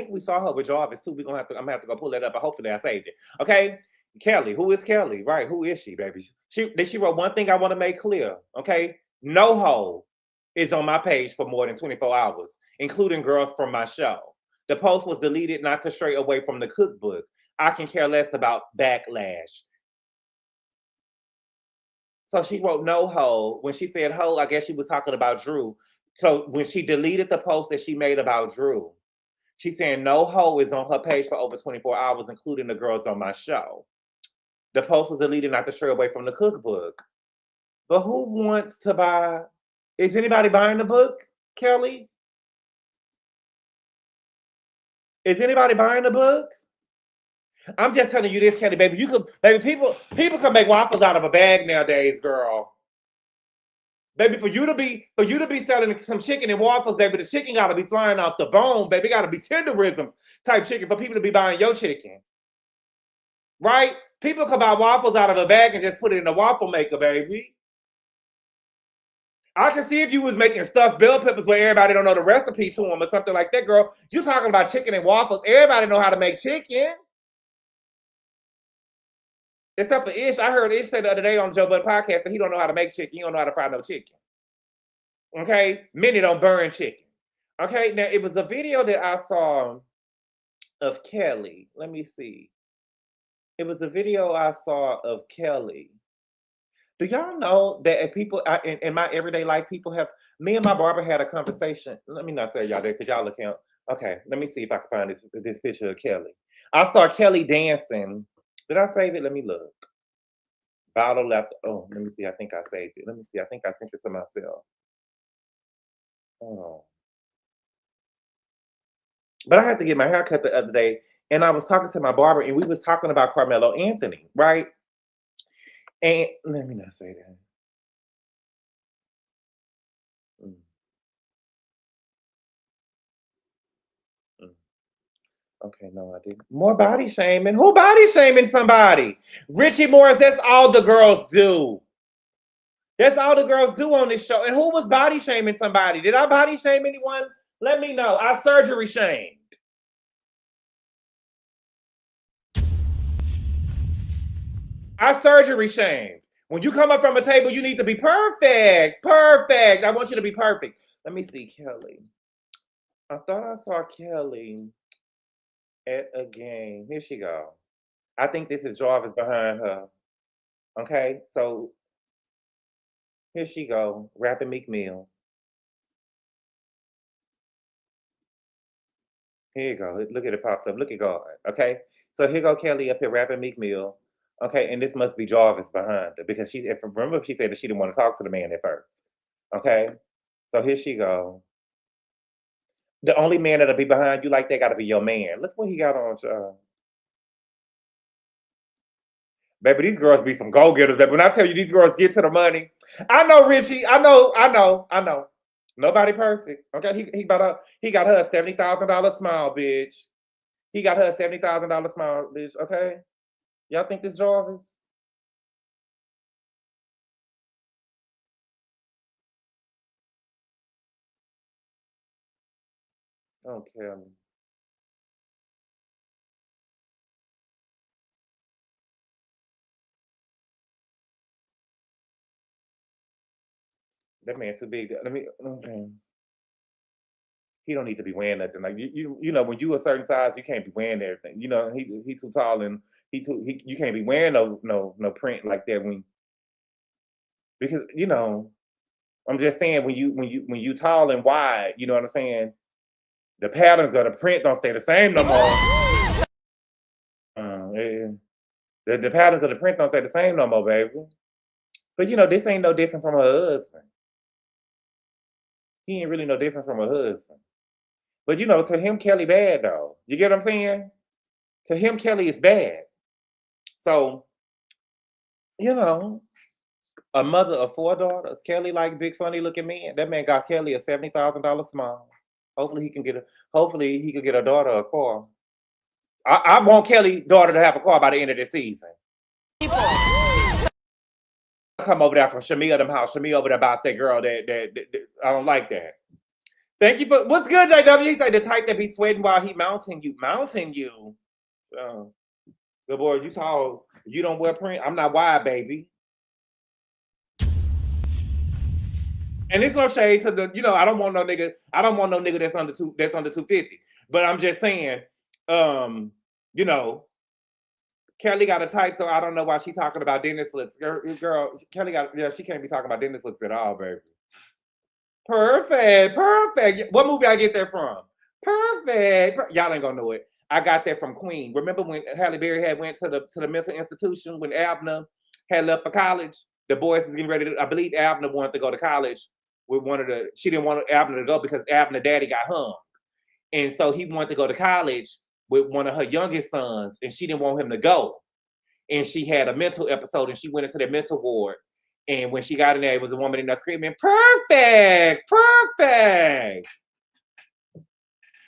we saw her with Jarvis too. I'm gonna have to go pull that up, but hopefully I saved it. Okay? Kelly, who is Kelly? Right? Who is she, baby? She wrote one thing I want to make clear. Okay? No hoe is on my page for more than 24 hours, including girls from my show. The post was deleted not to stray away from the cookbook. I can care less about backlash. So she wrote no hoe. When she said hoe, I guess she was talking about Drew. So when she deleted the post that she made about Drew, she's saying no hoe is on her page for over 24 hours, including the girls on my show. The post was deleted not to stray away from the cookbook. But who wants to buy? Is anybody buying the book, Kelly? Is anybody buying the book? I'm just telling you this, Kelly, baby. People can make waffles out of a bag nowadays, girl. Baby, for you to be selling some chicken and waffles, baby, the chicken gotta be flying off the bone, baby. It gotta be tenderisms type chicken for people to be buying your chicken. Right? People can buy waffles out of a bag and just put it in a waffle maker, baby. I can see if you was making stuffed bell peppers where everybody don't know the recipe to them or something like that, girl. You talking about chicken and waffles. Everybody know how to make chicken. Except for Ish. I heard Ish say the other day on Joe Budden podcast that he don't know how to make chicken. He don't know how to fry no chicken. Okay? Many don't burn chicken. Okay? Now, it was a video that I saw of Kelly. Let me see. It was a video I saw of Kelly. Do y'all know that if people in my everyday life, people have, me and my barber had a conversation. Let me not say y'all there because y'all account. Okay, let me see if I can find this picture of Kelly. I saw Kelly dancing. Did I save it? Let me look. Bottle left. Oh, let me see. I think I saved it. Let me see. I think I sent it to myself. Oh. But I had to get my hair cut the other day, and I was talking to my barber, and we was talking about Carmelo Anthony, right? And let me not say that. Okay, no, I didn't. More body shaming. Who body shaming somebody? Richie Morris, that's all the girls do. That's all the girls do on this show. And who was body shaming somebody? Did I body shame anyone? Let me know. I surgery shamed. I surgery shamed. When you come up from a table, you need to be perfect. Perfect. I want you to be perfect. Let me see Kelly. I thought I saw Kelly at a game. Here she go. I think this is Jarvis behind her. Okay, so here she go, rapping Meek Mill. Here you go. Look at it popped up. Look at God. Okay, so here go Kelly up here rapping Meek Mill. Okay, and this must be Jarvis behind her because remember she said that she didn't want to talk to the man at first. Okay, so here she go. The only man that'll be behind you like that got to be your man. Look what he got on. Baby, these girls be some go-getters. But when I tell you these girls get to the money, I know Richie. I know. Nobody perfect. Okay, he got her a $70,000 smile, bitch. He got her a $70,000 smile, bitch. Okay, y'all think this Jarvis? Don't kill me. That man too big. Okay. He don't need to be wearing nothing. Like you know, when you a certain size, you can't be wearing everything. You know, he too tall and you can't be wearing no print like that because you know, I'm just saying when you tall and wide, you know what I'm saying? The patterns of the print don't stay the same no more. The patterns of the print don't stay the same no more, baby. But you know, this ain't no different from her husband. He ain't really no different from her husband. But you know, to him, Kelly bad though. You get what I'm saying? To him, Kelly is bad. So, you know, a mother of 4 daughters. Kelly like big funny looking man. That man got Kelly a $70,000 smile. Hopefully he can get a daughter a car. I want Kelly's daughter to have a car by the end of the season. Come over there from Shamia them house. Shamia over there about that girl that I don't like that. Thank you for what's good, JW. He said the type that be sweating while he mounting you. Good boy, you tall. You don't wear print. I'm not wide, baby. And it's no shade to the, you know, I don't want no nigga that's under 250. But I'm just saying, you know, Kelly got a type, so I don't know why she talking about dentist looks. Girl, Kelly got, yeah, she can't be talking about dentist looks at all, baby. Perfect. What movie I get that from? Perfect. Y'all ain't gonna know it. I got that from Queen. Remember when Halle Berry had went to the mental institution when Abner had left for college? The boys is getting ready to, I believe Abner wanted to go to college with she didn't want Abner to go because Abner daddy got hung. And so he wanted to go to college with one of her youngest sons, and she didn't want him to go. And she had a mental episode, and she went into the mental ward. And when she got in there, it was a woman in there screaming, perfect.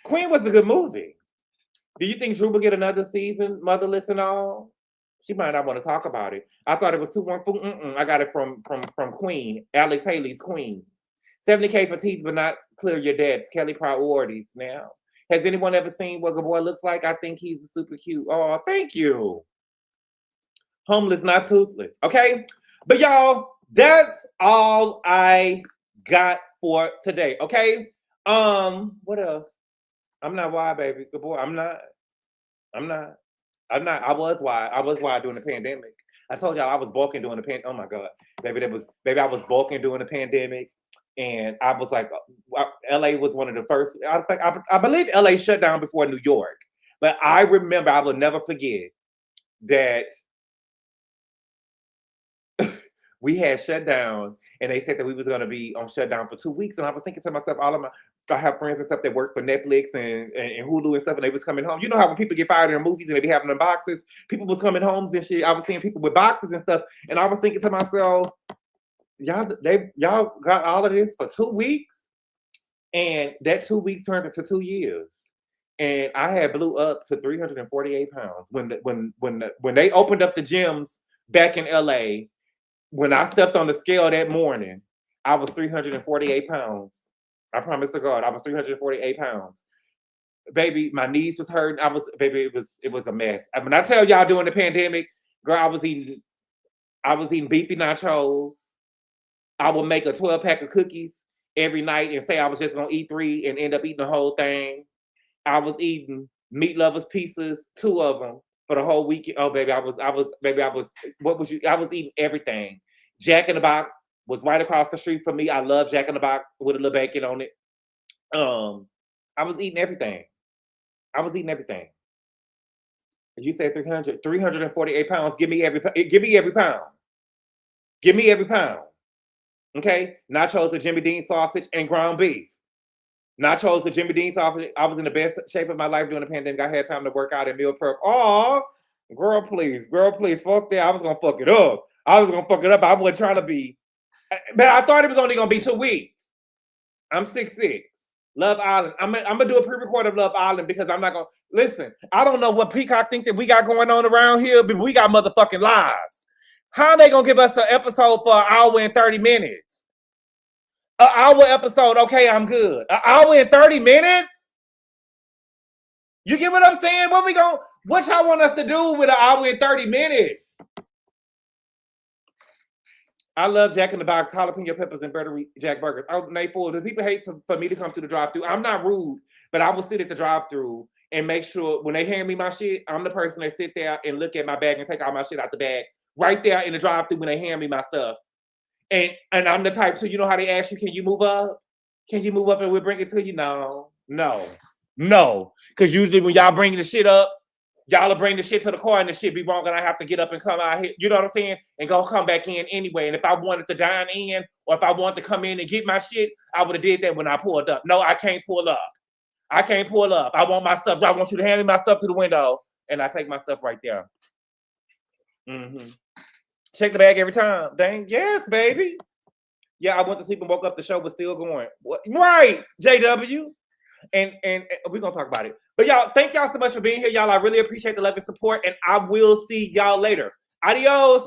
Queen was a good movie. Do you think Drew will get another season, motherless and all? She might not want to talk about it. I thought it was 214. I got it from Queen, Alex Haley's Queen. 70K for teeth, but not clear your debts. Kelly priorities now. Has anyone ever seen what Gabor looks like? I think he's super cute. Oh, thank you. Homeless, not toothless. Okay? But y'all, that's all I got for today. Okay? What else? I'm not wild, baby. Gabor, I'm not. I was wild during the pandemic. I told y'all I was bulking during the pandemic. Oh my God. Baby, I was bulking during the pandemic. And I was like, LA was one of the first. I believe LA shut down before New York. But I remember, I will never forget that we had shut down, and they said that we was going to be on shutdown for 2 weeks. And I was thinking to myself, I have friends and stuff that work for Netflix and Hulu and stuff, and they was coming home. You know how when people get fired in their movies and they be having them boxes, people was coming home and shit. I was seeing people with boxes and stuff, and I was thinking to myself, y'all got all of this for 2 weeks, and that 2 weeks turned into 2 years, and I had blew up to 348 pounds when they opened up the gyms back in LA. When I stepped on the scale that morning, I was 348 pounds. I promise to God, I was 348 pounds. Baby, my knees was hurting. It was a mess. When I tell y'all during the pandemic, girl, I was eating beefy nachos. I would make a 12-pack of cookies every night and say I was just gonna eat 3 and end up eating the whole thing. I was eating meat lovers pizzas, 2 of them for the whole weekend. Oh, baby, I was eating everything. Jack in the Box was right across the street from me. I love Jack in the Box with a little bacon on it. I was eating everything. You said 348 pounds. Give me every pound. Okay, nachos with Jimmy Dean sausage and ground beef. Nachos with Jimmy Dean sausage. I was in the best shape of my life during the pandemic. I had time to work out and meal prep. Oh, girl, please, fuck that. I was gonna fuck it up. I wasn't trying to be, but I thought it was only gonna be 2 weeks. I'm 6'6". Love Island. I'm gonna do a pre-record of Love Island because I'm not gonna listen. I don't know what Peacock think that we got going on around here, but we got motherfucking lives. How are they gonna give us an episode for an hour and 30 minutes? An hour episode, okay, I'm good. An hour and 30 minutes? You get what I'm saying? What y'all want us to do with an hour and 30 minutes? I love Jack in the Box, jalapeno peppers, and buttery Jack burgers. The people hate for me to come through the drive-thru. I'm not rude, but I will sit at the drive-thru and make sure when they hand me my shit, I'm the person that sit there and look at my bag and take all my shit out the bag. Right there in the drive-thru when they hand me my stuff. And I'm the type, so you know how they ask you, can you move up? Can you move up and we'll bring it to you? No. Because usually when y'all bring the shit up, y'all will bring the shit to the car and the shit be wrong and I have to get up and come out here. You know what I'm saying? And go come back in anyway. And if I wanted to dine in or if I wanted to come in and get my shit, I would have did that when I pulled up. No, I can't pull up. I want my stuff. I want you to hand me my stuff to the window and I take my stuff right there. Mm-hmm. Check the bag every time. Dang, yes, baby. Yeah, I went to sleep and woke up. The show was still going. What? Right, JW. And we're gonna talk about it. But y'all, thank y'all so much for being here, y'all. I really appreciate the love and support, and I will see y'all later. Adios.